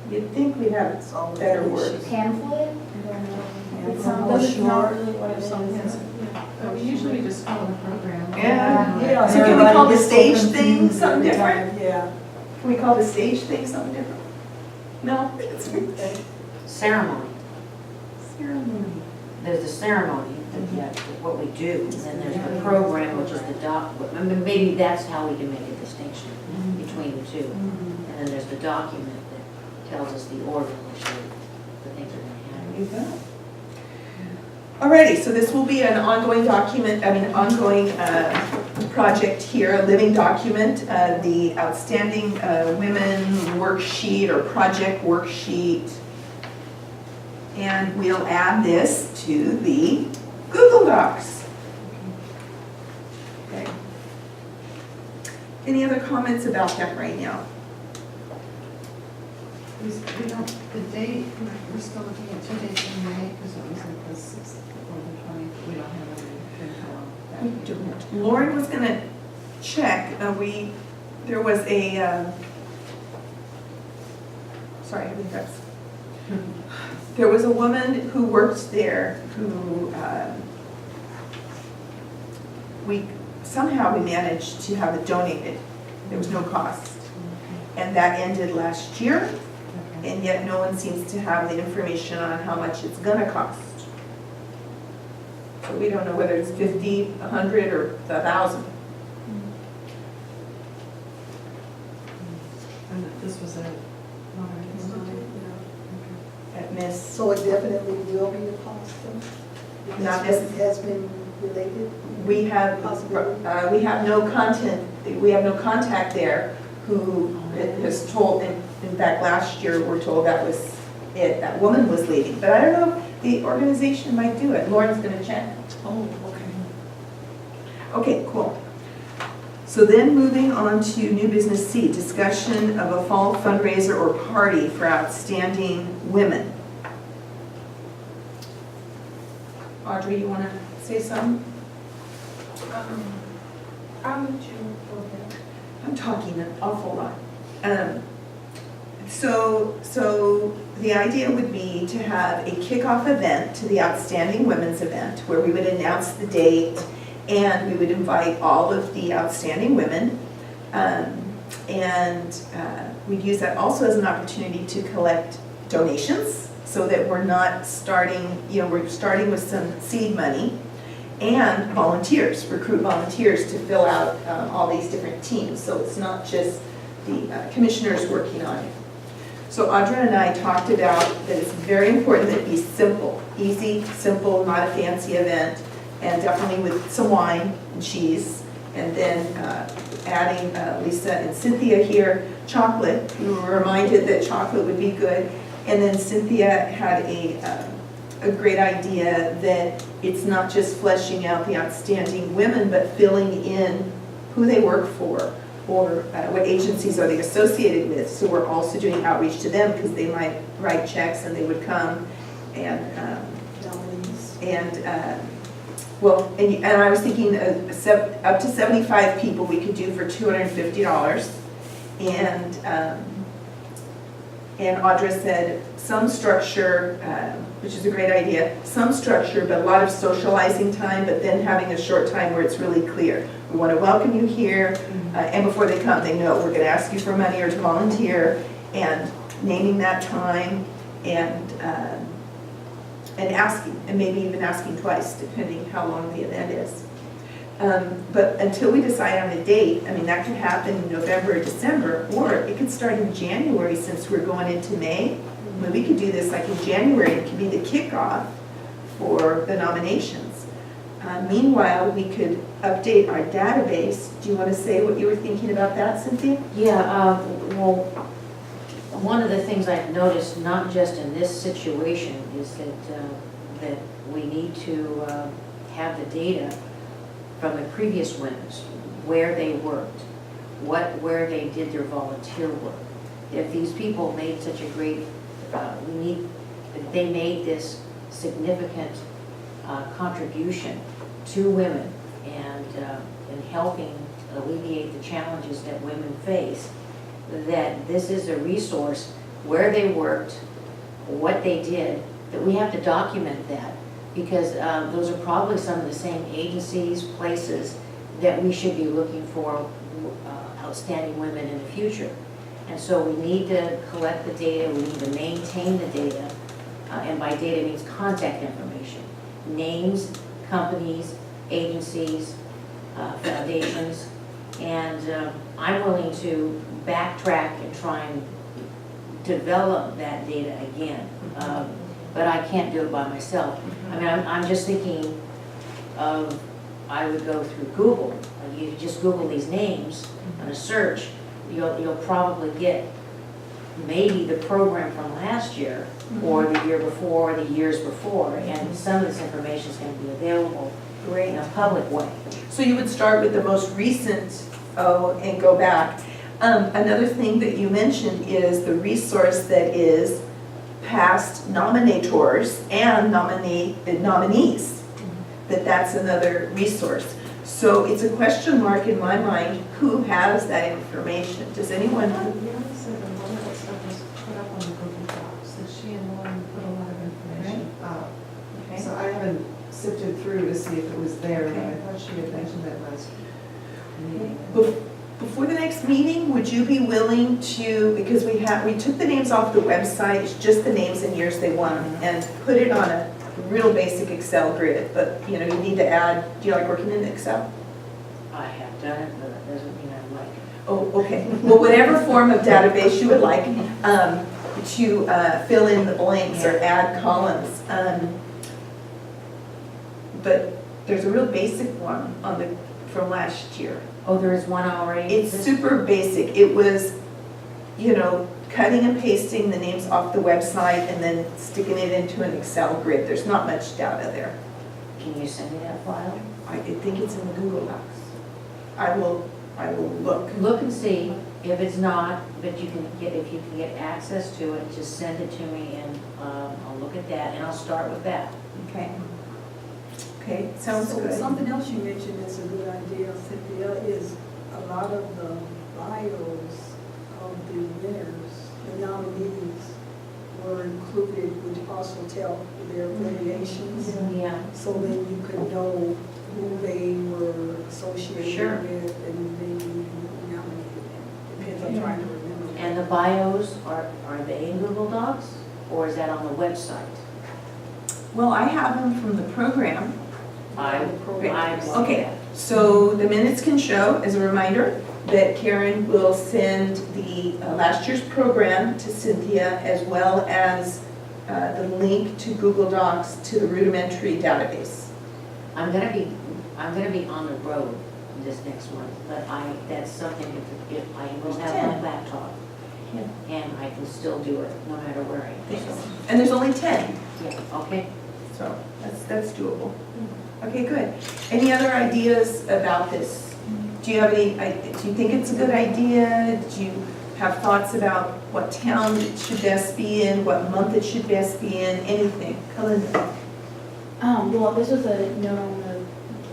You'd think we'd have better words. Pamphlet? It's not, Or it's not short, really what it is. Usually we just call it a program. Yeah. Yeah. So can we call the everybody stage gets so thing confused something every different? time. Yeah. Can we call the stage thing something different? No? Ceremony. Ceremony. There's the ceremony, what we do, and then there's the program, which is the I mean, maybe that's how we can make a distinction between the two. And then there's the document that tells us the order in which the things are going to happen. Alrighty, so this will be an ongoing document, ongoing project here, a living document, the Outstanding Women worksheet or project worksheet. And we'll add this to the Google Docs. Okay. Any other comments about that right now? We don't, the date, we're still looking at 2 dates in May, because it was like the 6th or the 20th, we don't have any info on that. We don't. Lauren was gonna check, there was a, sorry, I think that's, there was a woman who worked there who, somehow we managed to have it donated. There was no cost. And that ended last year, and yet no one seems to have the information on how much it's gonna cost. So we don't know whether it's 50, 100, or 1,000. And this was at Monterey Institute? At Miss, So it definitely will be a cost then? Not Because it has been related? we have no contact there who has told, in fact, last year, we're told that was it, that woman was leaving. But I don't know if the organization might do it. Lauren's gonna check. Oh, okay. Okay, cool. So then moving on to new business C, discussion of a fall fundraiser or party for outstanding women. Audrey, you wanna say something? I'll let you go ahead. I'm talking an awful lot. So the idea would be to have a kickoff event to the Outstanding Women's event where we would announce the date and we would invite all of the outstanding women. We'd use that also as an opportunity to collect donations so that we're not starting, we're starting with some seed money, and volunteers, recruit volunteers to fill out all these different teams. So it's not just the commissioners working on it. So Audra and I talked about that it's very important that it be simple, easy, simple, not a fancy event, and definitely with some wine and cheese. And then adding Lisa and Cynthia here, chocolate. We were reminded that chocolate would be good. And then Cynthia had a great idea that it's not just fleshing out the outstanding women, but filling in who they work for or what agencies are they associated with. So we're also doing outreach to them because they might write checks and they would come and Nominees. and I was thinking up to 75 people we could do for $250. And Audra said some structure, which is a great idea, some structure, but a lot of socializing time, but then having a short time where it's really clear. We want to welcome you here, and before they come, they know we're going to ask you for money or to volunteer, and naming that time, and asking, and maybe even asking twice, depending how long the event is. But until we decide on a date, I mean, that could happen in November or December, or it could start in January since we're going into May. I mean, we could do this like in January, it could be the kickoff for the nominations. Meanwhile, we could update our database. Do you want to say what you were thinking about that, Cynthia? Yeah, well, one of the things I've noticed, not just in this situation, is that we need to have the data from the previous winners, where they worked, where they did their volunteer work. If these people made such a great, they made this significant contribution to women and in helping alleviate the challenges that women face, that this is a resource where they worked, what they did, that we have to document that, because those are probably some of the same agencies, places that we should be looking for outstanding women in the future. And so we need to collect the data, we need to maintain the data, and by data means contact information, names, companies, agencies, foundations, and I'm willing to backtrack and try and develop that data again. But I can't do it by myself. I mean, I'm just thinking of, I would go through Google. You just Google these names on a search, you'll probably get maybe the program from last year, or the year before, or the years before, and some of this information is going to be available in a public way. So you would start with the most recent, and go back. Another thing that you mentioned is the resource that is past nominators and nominees, that's another resource. So it's a question mark in my mind, who has that information? Does anyone? Leona said that a lot of that stuff was put up on the Google Docs, that she and Lauren put a lot of information up. Okay. So I haven't sifted through to see if it was there, but Okay. I thought she had mentioned that last meeting. Before the next meeting, would you be willing to, because we took the names off the website, it's just the names and years they won, and put it on a real basic Excel grid, but, you know, you need to add, do you like working in Excel? I have done it, but it doesn't mean I like it. Oh, okay. Well, whatever form of database you would like, to fill in the blanks or add columns. But there's a real basic one on the, from last year. Oh, there is one already? It's super basic. It was, you know, cutting and pasting the names off the website and then sticking it into an Excel grid. There's not much data there. Can you send me that file? I think it's in the Google Docs. I will look. Look and see. If it's not, but you can get, if you can get access to it, just send it to me and I'll look at that and I'll start with that. Okay. Okay, sounds So good. something else you mentioned that's a good idea, Cynthia, is a lot of the bios of the winners, the nominees, were included, which also tell their affiliations. Yeah. So then you could know who they were associated Sure. with and maybe who nominated them. Depends on trying to remember. And the bios, are they in Google Docs or is that on the website? Well, I have them from the program. I Okay, so the minutes can show, as a reminder, that Karen will send the last year's program to Cynthia, as well as the link to Google Docs to the rudimentary database. I'm gonna be on the road this next month, but that's something if I will have my laptop. Yeah. And I can still do it no matter where I am. So, And there's only 10, yeah, okay. so that's doable. Okay, good. Any other ideas about this? Do you have any, do you think it's a good idea? Do you have thoughts about what town it should best be in, what month it should best be in, anything? Kalinda? Well, this was a note on the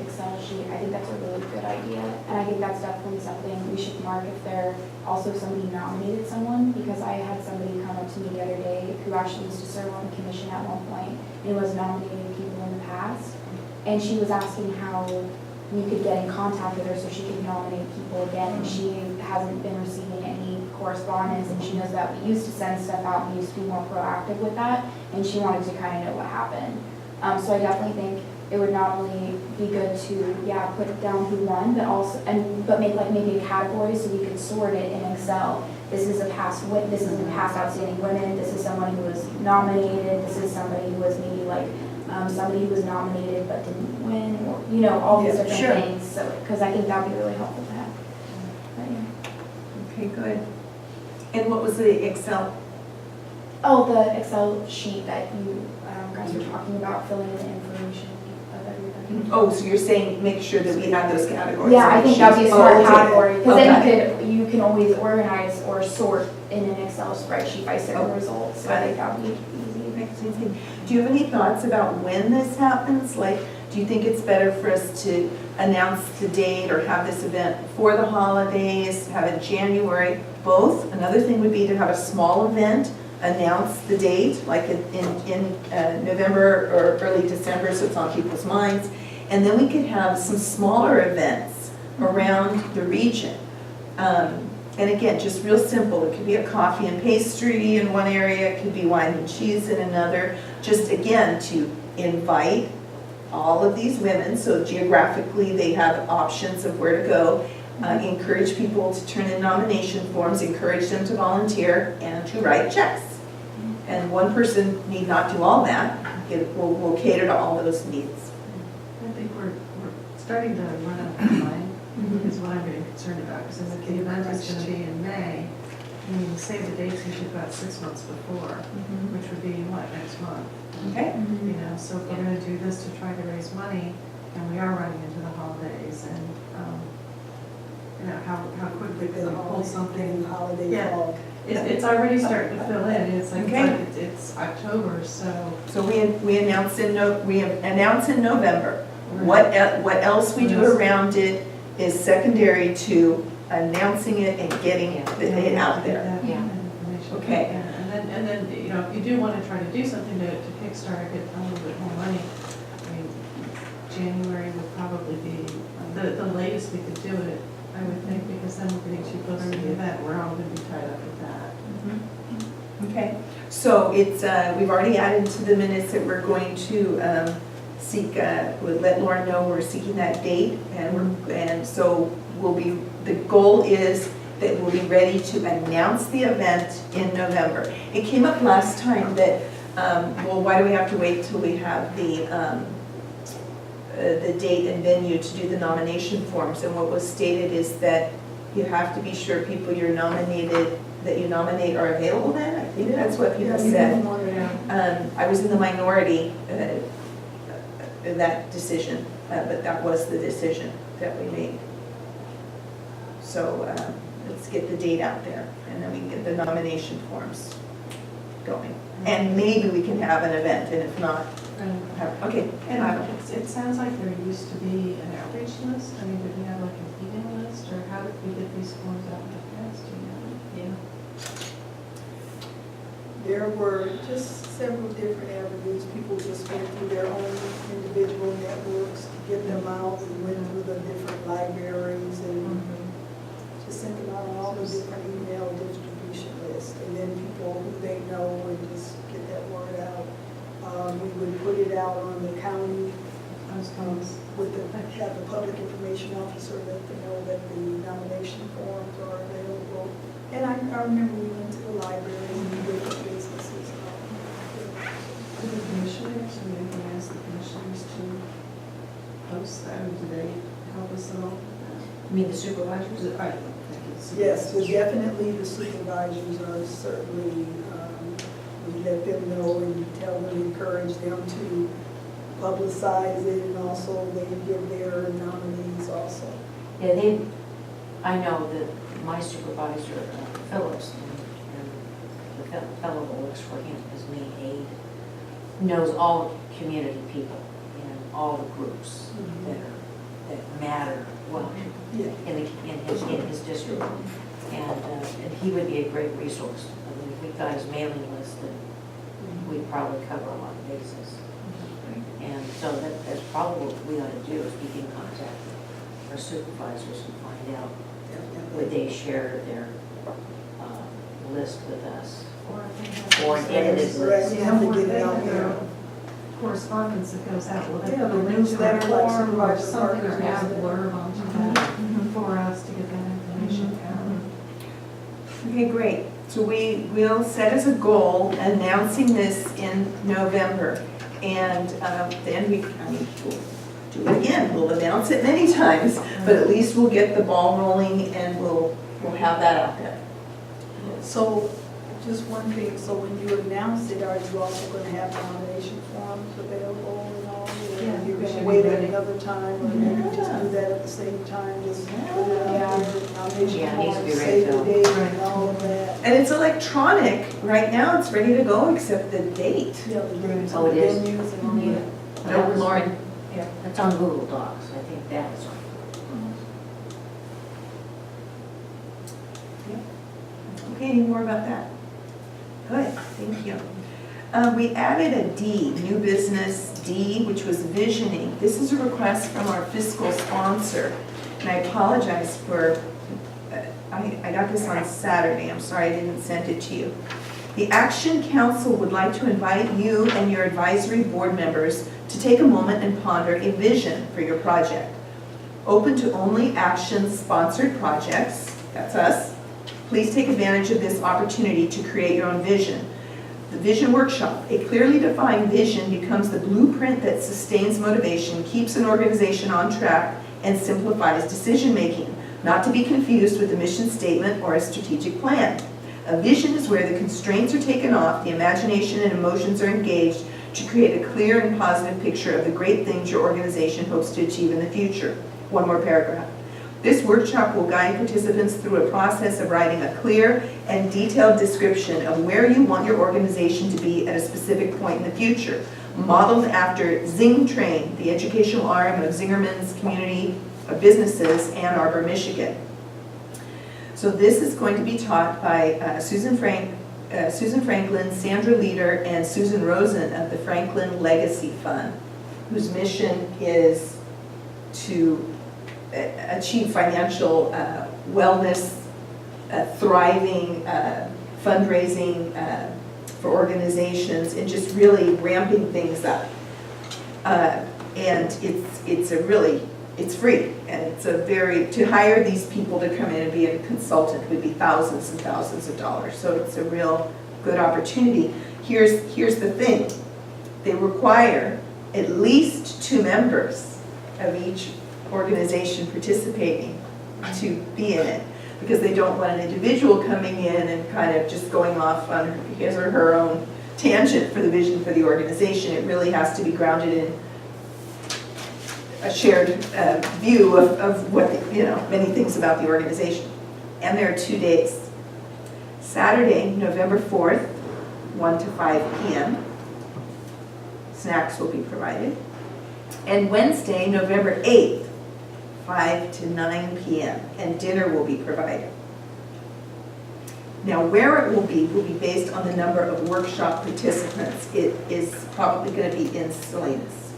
Excel sheet. I think that's a really good idea. And I think that's definitely something we should mark if there also somebody nominated someone, because I had somebody come up to me the other day who actually used to serve on the commission at one point and was nominating people in the past. And she was asking how we could get in contact with her so she could nominate people again. And she hasn't been receiving any correspondence, and she knows that we used to send stuff out, we used to be more proactive with that, and she wanted to kind of know what happened. So I definitely think it would not only be good to, yeah, put down who won, but also, but make like maybe a category so we could sort it in Excel. This is a past outstanding women, this is someone who was nominated, this is somebody who was maybe like, somebody who was nominated but didn't win, or, you know, all these Yeah, different sure. things, so, because I think that would be really helpful to have. But, yeah. Okay, good. And what was the Excel? Oh, the Excel sheet that you guys were talking about, filling in the information of everybody. Oh, so you're saying make sure that we have those categories? Yeah, I think that'd be a smart Oh, okay. category, because Okay. then you can always organize or sort in an Excel spreadsheet by certain Oh, results, so got I it. think that would be easy. Do you have any thoughts about when this happens? Like, do you think it's better for us to announce the date or have this event before the holidays, have it January? Both. Another thing would be to have a small event, announce the date, like in November or early December, so it's on people's minds. And then we could have some smaller events around the region. And again, just real simple. It could be a coffee and pastry in one area, it could be wine and cheese in another. Just again, to invite all of these women, so geographically they have options of where to go. Encourage people to turn in nomination forms, encourage them to volunteer and to write checks. And one person need not do all that. We'll cater to all those needs. I think we're starting to run out of time, is what I'm getting concerned about, because if the event is going to be in May, I mean, save the dates you should about 6 months before, which would be, what, next month? Okay? You know, so if we're going to do this to try to raise money, and we are running into the holidays, and, you know, how quickly can we pull something? Holiday Yeah. fog. It's already starting to fill in, it's like, Okay. it's October, so. So we announce in November. What else we do around it is secondary to announcing it and getting it out there. Yeah. Okay. And then, you know, if you do want to try to do something to kickstart, get a little bit more money, I mean, January would probably be the latest we could do it, I would think, because then we're getting too close to the event, we're all going to be tied up with that. Okay, so it's, we've already added to the minutes that we're going to seek, we'll let Lauren know we're seeking that date, and so we'll be, the goal is that we'll be ready to announce the event in November. It came up last time that, well, why do we have to wait till we have the date and venue to do the nomination forms? And what was stated is that you have to be sure people you're nominated, that you nominate are available then? I think that's what people said. I was in the minority in that decision, but that was the decision that we made. So let's get the date out there, and then we can get the nomination forms going. And maybe we can have an event, and if not, okay. And it sounds like there used to be an outreach list. I mean, did we have like a email list, or how did we get these forms out in the past, do you know? There were just several different avenues. People just went through their own individual networks to get them out. We went through the different libraries and just sent them out on all the different email distribution lists. And then people who they know would just get that word out. We would put it out on the county, with have the public information officer let them know that the nomination forms are available. And I remember we went to the library and we did the businesses and all. To the commissioners, and we can ask the commissioners to post that, or do they help us at all? I mean, the supervisors? Yes, so definitely the supervisors are certainly, we let them know and tell them, encourage them to publicize it, and also they give their nominees also. Yeah, I know that my supervisor, Phillips, and the fellow that works for him, his main aide, knows all community people and all the groups that matter, well, Yeah. in his district. And he would be a great resource. I mean, if we got his mailing list, then we'd probably cover a lot of bases. And so that's probably what we ought to do, is be in contact with our supervisors and find out, would they share their list with us? Or an edited list? You have to get it out there. Correspondence that goes out, will they Yeah, put a the newsletter newsletter, like form or Supervisor something, or Parker's add a newsletter. blurb onto that for us to get that information out? Okay, great. So we will set as a goal announcing this in November. And then we'll do it again. We'll announce it many times, but at least we'll get the ball rolling and we'll have that out there. So, just one thing, so when you announce it, are you also going to have nomination forms available and all? Or Yeah, you're we going should to be wait ready. another time, or maybe just do that at the same time, just put it out there, nomination Yeah, it needs to be forms, ready save the to go. date and all of that. And it's electronic. Right now, it's ready to go except the date. Yeah, the dates Oh, and it is? venues and all Yeah. that. That was- Lauren? Yeah. That's on Google Docs. I think that is on. Okay, any more about that? Good, thank you. We added a D, new business D, which was visioning. This is a request from our fiscal sponsor, and I apologize for, I got this on Saturday, I'm sorry I didn't send it to you. The Action Council would like to invite you and your advisory board members to take a moment and ponder a vision for your project. Open to only Action-sponsored projects, that's us. Please take advantage of this opportunity to create your own vision. The Vision Workshop, a clearly defined vision becomes the blueprint that sustains motivation, keeps an organization on track, and simplifies decision-making, not to be confused with a mission statement or a strategic plan. A vision is where the constraints are taken off, the imagination and emotions are engaged to create a clear and positive picture of the great things your organization hopes to achieve in the future. One more paragraph. This workshop will guide participants through a process of writing a clear and detailed description of where you want your organization to be at a specific point in the future, modeled after Zing Train, the educational arm of Zingerman's Community of Businesses, Ann Arbor, Michigan. So this is going to be taught by Susan Franklin, Sandra Leader, and Susan Rosen of the Franklin Legacy Fund, whose mission is to achieve financial wellness, thriving fundraising for organizations and just really ramping things up. And it's free, and it's to hire these people to come in and be a consultant would be thousands and thousands of dollars. So it's a real good opportunity. Here's the thing. They require at least 2 members of each organization participating to be in it, because they don't want an individual coming in and kind of just going off on his or her own tangent for the vision for the organization. It really has to be grounded in a shared view of what, many things about the organization. And there are 2 days. Saturday, November 4th, 1 to 5 p.m. Snacks will be provided. And Wednesday, November 8th, 5 to 9 p.m. and dinner will be provided. Now, where it will be based on the number of workshop participants. It is probably going to be in Salinas.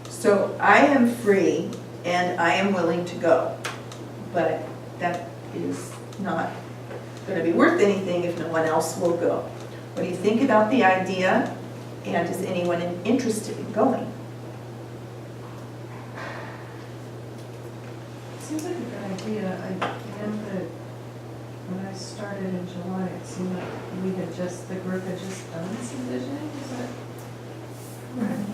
So I am free and I am willing to go, but that is not going to be worth anything if no one else will go. What do you think about the idea, and is anyone interested in going? Seems like a good idea. I know that when I started in July, it seemed like the group had just done this envisioning, is that correct?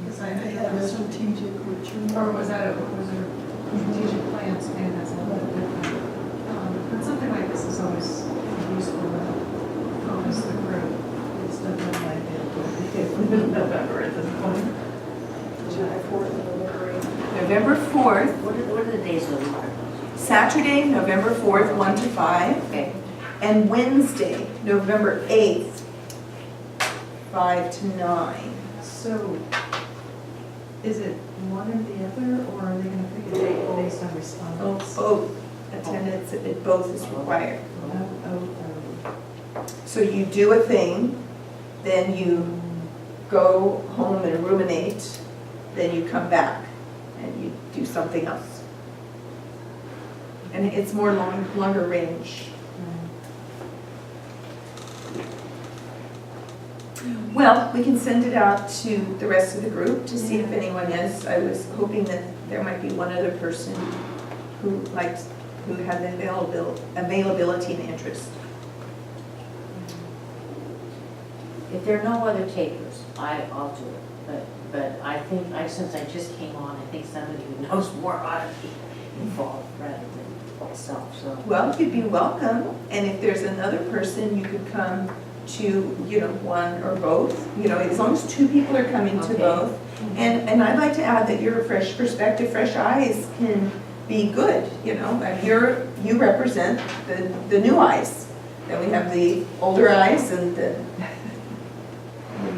Because I They know have a strategic retreat. or was it strategic plans, and that's a little bit different. But something like this is always useful to focus the group. It's definitely my idea. November at this point. July 4th and November 8th. November 4th, What are the days of the week? Saturday, November 4th, 1 to 5, Okay, and Wednesday, November 8th, 5 to 9. So, is it one or the other, or are they going to pick a date based on respondents? Both attendance, both is required. So you do a thing, then you go home and ruminate, then you come back and you do something else. And it's more longer range. Well, we can send it out to the rest of the group to see if anyone is. I was hoping that there might be one other person who had availability and interest. if there are no other takers, I'll do it. But I think, since I just came on, I think somebody who knows more ought to be involved rather than myself, so. Well, you'd be welcome, and if there's another person, you could come to, one or both, as long as 2 people are coming to Okay. both. And I'd like to add that your fresh perspective, fresh eyes can be good, and you represent the new eyes. Then we have the older eyes and the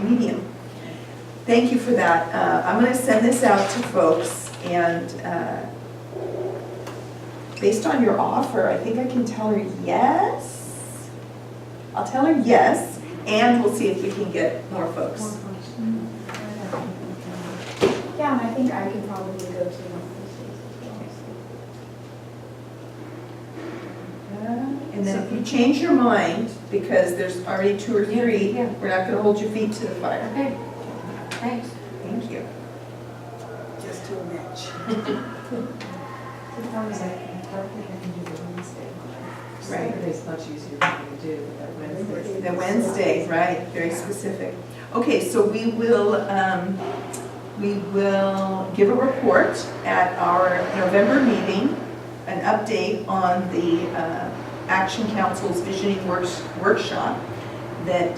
medium. Thank you for that. I'm going to send this out to folks, and based on your offer, I think I can tell her yes. I'll tell her yes, and we'll see if we can get more folks. Yeah, and I think I can probably go to one of those days as well. And then if you change your mind, because there's already 2 or 3, Yeah. we're not going to hold your feet to the fire. Okay, thanks. Thank you. Just to a match. As long as I don't think I can do the Wednesday one. Right. Saturday's much easier for me to do, but that Wednesday. The Wednesday, right, very specific. Okay, so we will give a report at our November meeting, an update on the Action Council's Visioning Workshop that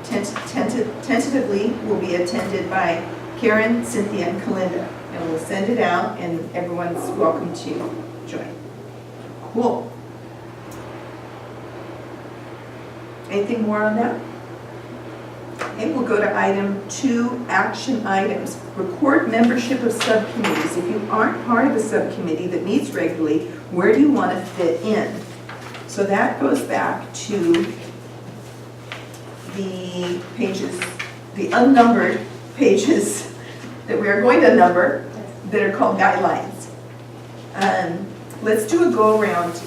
tentatively will be attended by Karen, Cynthia, and Kalinda. And we'll send it out, and everyone's welcome to join. Cool. Anything more on that? Okay, we'll go to item 2, action items. Record membership of subcommittees. If you aren't part of a subcommittee that meets regularly, where do you want to fit in? So that goes back to the pages, the unnumbered pages that we are going to number that are called guidelines. Let's do a go around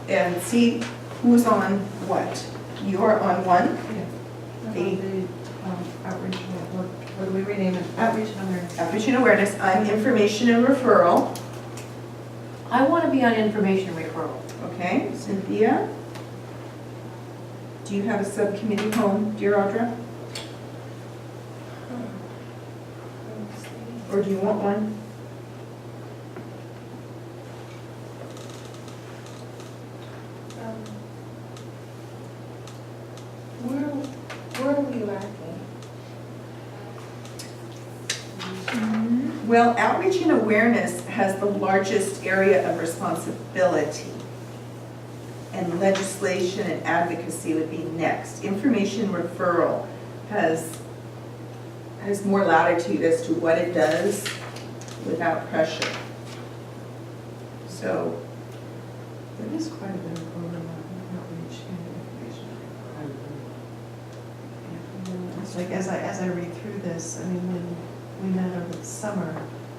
and see who's on what? You're on one? The outreach, what do we rename it? Outreach and awareness. Outreach and awareness. I'm information and referral. I want to be on information referral. Okay, Cynthia? Do you have a subcommittee home, dear Audra? Or do you want one? Where are we lacking? Well, outreach and awareness has the largest area of responsibility. And legislation and advocacy would be next. Information referral has more latitude as to what it does without pressure. So, There is quite a bit of overlap in outreach and information. It's like, as I read through this, I mean, when we met over the summer,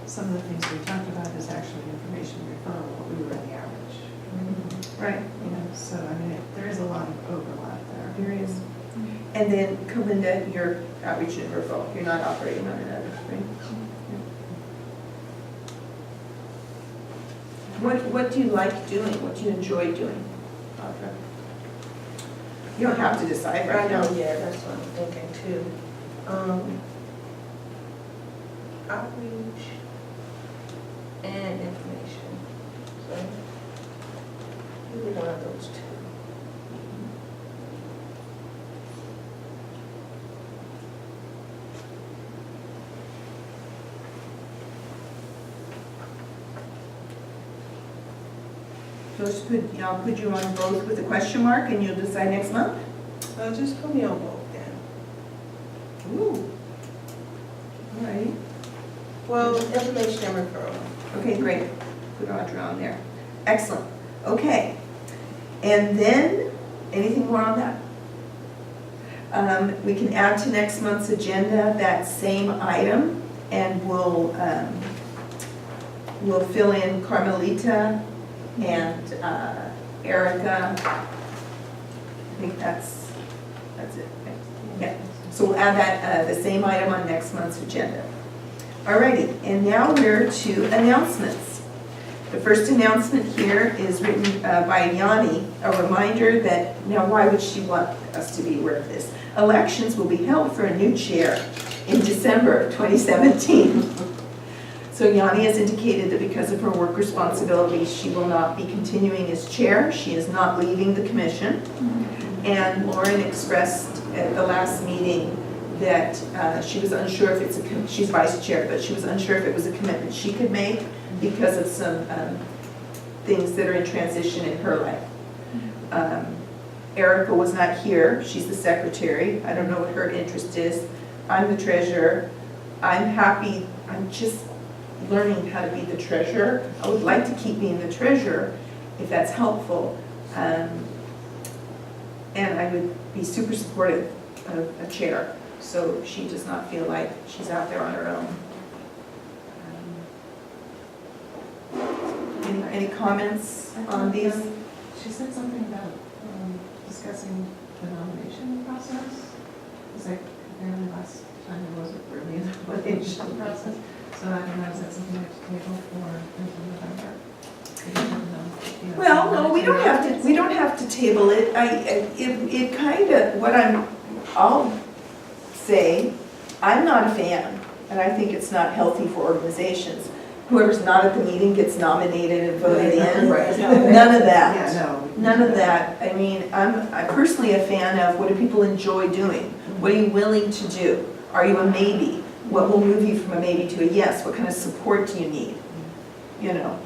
some of the things we talked about is actually information referral, but we were in the outreach. right, You know, so, I mean, there is a lot of overlap there. there is. And then, Kalinda, you're outreach and referral. You're not operating on another, right? What do you like doing? What do you enjoy doing, Audra? You don't have to decide right now. Yeah, that's what I'm thinking too. Outreach and information. So, either one of those two. Those could, I'll put you on both with a question mark and you'll decide next month? Just put me on both then. Ooh. All right. Well, information and referral. Okay, great. Put Audra on there. Excellent. Okay. And then, anything more on that? We can add to next month's agenda that same item and we'll fill in Carmelita and Erica. I think that's it. Yeah. So we'll add that, the same item on next month's agenda. Alrighty, and now we're to announcements. The first announcement here is written by Yanni, a reminder that, now why would she want us to be aware of this? Elections will be held for a new chair in December of 2017. So Yanni has indicated that because of her work responsibilities, she will not be continuing as chair. She is not leaving the commission. And Lauren expressed at the last meeting that she was unsure if it's she's vice chair, but she was unsure if it was a commitment she could make because of some things that are in transition in her life. Erica was not here. She's the secretary. I don't know what her interest is. I'm the treasurer. I'm happy. I'm just learning how to be the treasurer. I would like to keep being the treasurer if that's helpful. And I would be super supportive of a chair, so she does not feel like she's out there on her own. Any comments on these? She said something about discussing the nomination process. It's like, apparently last time it wasn't really a nomination process. So I don't know, is that something we have to table for until November? Well, no, we don't have to table it. It kind of, I'll say, I'm not a fan, and I think it's not healthy for organizations. Whoever's not at the meeting gets nominated and voted in. Right. None of that. Yeah, no. None of that. I mean, I'm personally a fan of what do people enjoy doing? What are you willing to do? Are you a maybe? What will move you from a maybe to a yes? What kind of support do you need? You know,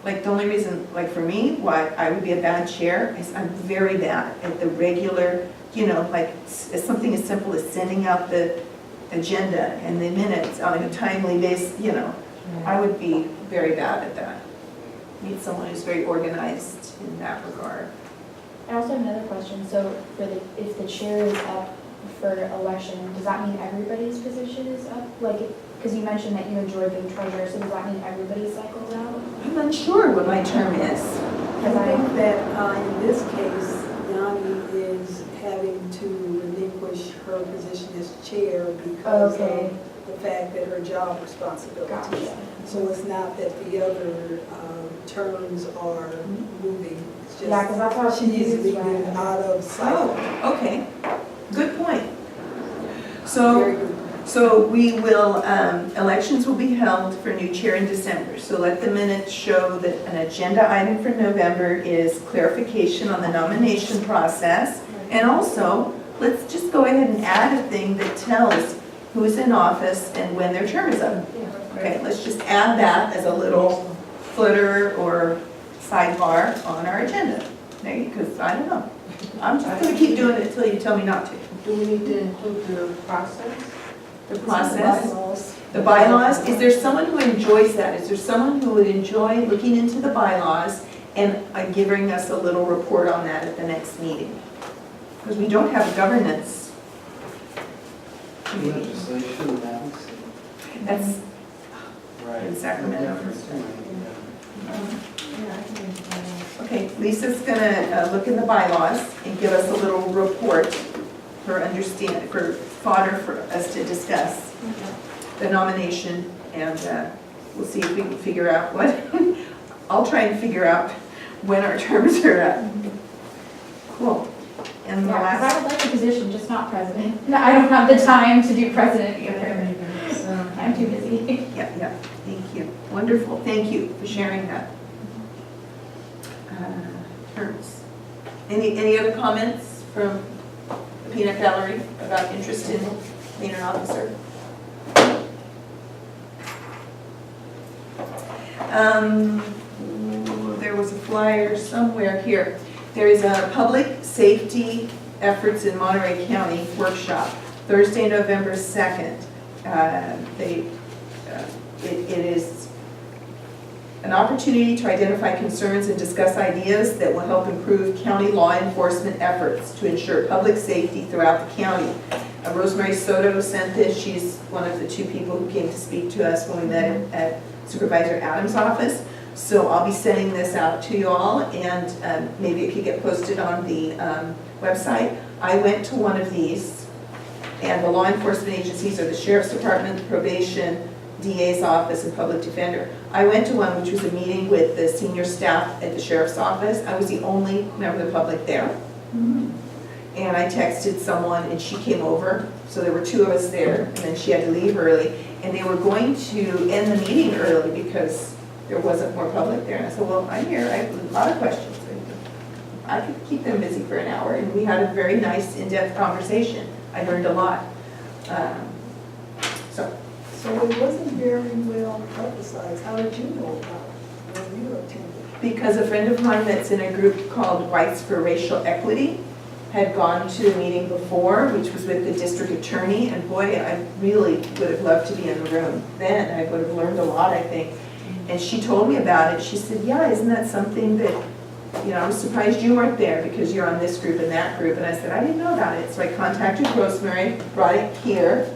like the only reason, like for me, why I would be a bad chair is I'm very bad at the regular, you know, like something as simple as sending out the agenda and the minutes on a timely basis, you know. I would be very bad at that. Need someone who's very organized in that regard. I also have another question. So if the chair is up for election, does that mean everybody's position is up? Like, because you mentioned that you enjoy being treasurer, so does that mean everybody cycles out? I'm unsure what my term is. Because I think that in this case, Yanni is having to relinquish her position as chair because Okay. of the fact that her job responsibilities. Gotcha. So it's not that the other terms are moving, it's Yeah, because that's how just she's confused leaving when- out of sight. Oh, okay, good point. Very So, good. so we will, elections will be held for new chair in December. So let the minutes show that an agenda item for November is clarification on the nomination process. And also, let's just go ahead and add a thing that tells who's in office and when their term is up. Okay, let's just add that as a little footer or sidebar on our agenda. Because I don't know. I'm just gonna keep doing it until you tell me not to. Do we need to include the process? The process, Bylaws. the bylaws, is there someone who enjoys that? Is there someone who would enjoy looking into the bylaws and giving us a little report on that at the next meeting? Because we don't have a governance committee. Legislation, that's. That's Right. in Sacramento. Yeah. Okay, Lisa's gonna look in the bylaws and give us a little report for fodder for us to discuss the nomination, and we'll see if we can figure out what, I'll try and figure out when our terms are up. Cool. And the Yeah, because I last, would like a position, just not president. No, I don't have the time to do president either. I'm too busy. yeah, thank you. Wonderful, thank you for sharing that. Terms. Any other comments from the peanut gallery about interest in being an officer? There was a flyer somewhere here. There is a public safety efforts in Monterey County workshop, Thursday, November 2nd. It is an opportunity to identify concerns and discuss ideas that will help improve county law enforcement efforts to ensure public safety throughout the county. Rosemary Soto sent this. She's one of the two people who came to speak to us when we met at Supervisor Adams' office. So I'll be sending this out to you all, and maybe it could get posted on the website. I went to one of these, and the law enforcement agencies are the Sheriff's Department, Probation, DA's office, and Public Defender. I went to one which was a meeting with the senior staff at the Sheriff's office. I was the only member of the public there. And I texted someone and she came over, so there were two of us there, and then she had to leave early. And they were going to end the meeting early because there wasn't more public there. And I said, well, I'm here, I have a lot of questions. I could keep them busy for an hour, and we had a very nice in-depth conversation. I learned a lot. So it wasn't very well publicized. How did you know about it when you attended? Because a friend of mine that's in a group called Rights for Racial Equity had gone to a meeting before, which was with the district attorney, and boy, I really would have loved to be in the room then. I would have learned a lot, I think. And she told me about it. She said, yeah, isn't that something that, you know, I was surprised you weren't there because you're on this group and that group. And I said, I didn't know about it. So I contacted Rosemary, brought it here.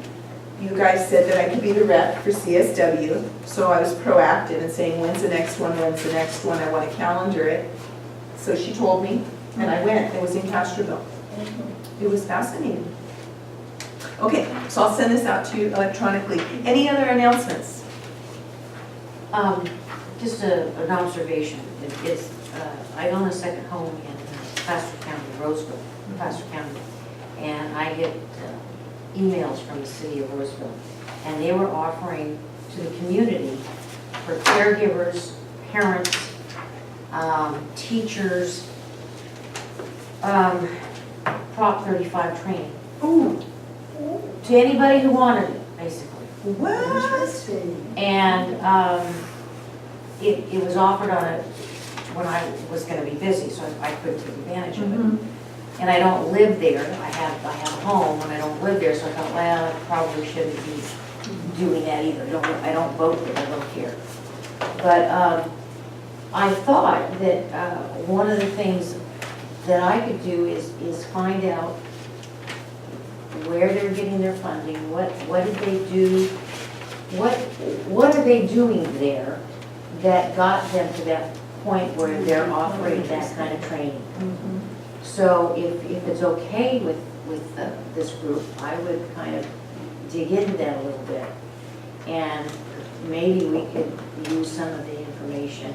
You guys said that I could be the rep for CSW. So I was proactive in saying, when's the next one, when's the next one? I want to calendar it. So she told me, and I went. It was in Castroville. It was fascinating. Okay, so I'll send this out to you electronically. Any other announcements? Just an observation. It's, I own a second home in Placer County, Roseville, Placer County, and I get emails from the city of Roseville, and they were offering to the community for caregivers, parents, teachers, Prop 35 training. Ooh, To anybody who wanted it, basically. what? Interesting. And it was offered on a, when I was gonna be busy, so I couldn't take advantage of it. And I don't live there, I have a home, and I don't live there, so I thought, well, I probably shouldn't be doing that either. I don't vote there, I don't care. But I thought that one of the things that I could do is find out where they're getting their funding, what did they do, what are they doing there that got them to that point where they're offering that kind of training. So if it's okay with this group, I would kind of dig into that a little bit. And maybe we could use some of the information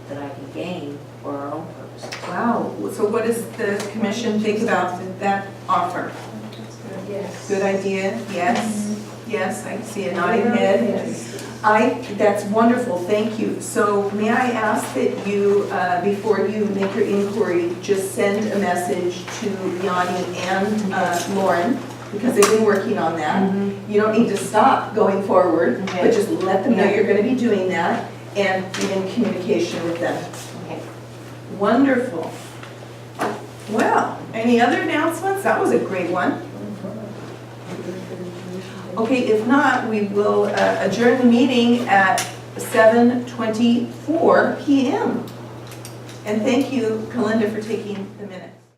that I can gain for our own purposes. Wow, so what does the commission think about that offer? Yes. Good idea, yes, yes, I see a nodding head. That's wonderful, thank you. So may I ask that you, before you make your inquiry, just send a message to Yanni and Lauren, because they've been working on that. You don't need to stop going forward, Okay. but just let them know you're going to be doing that and be in communication with them. Okay. Wonderful. Well, any other announcements? That was a great one. Okay, if not, we will adjourn the meeting at 7:24 p.m. And thank you, Kalinda, for taking the minutes.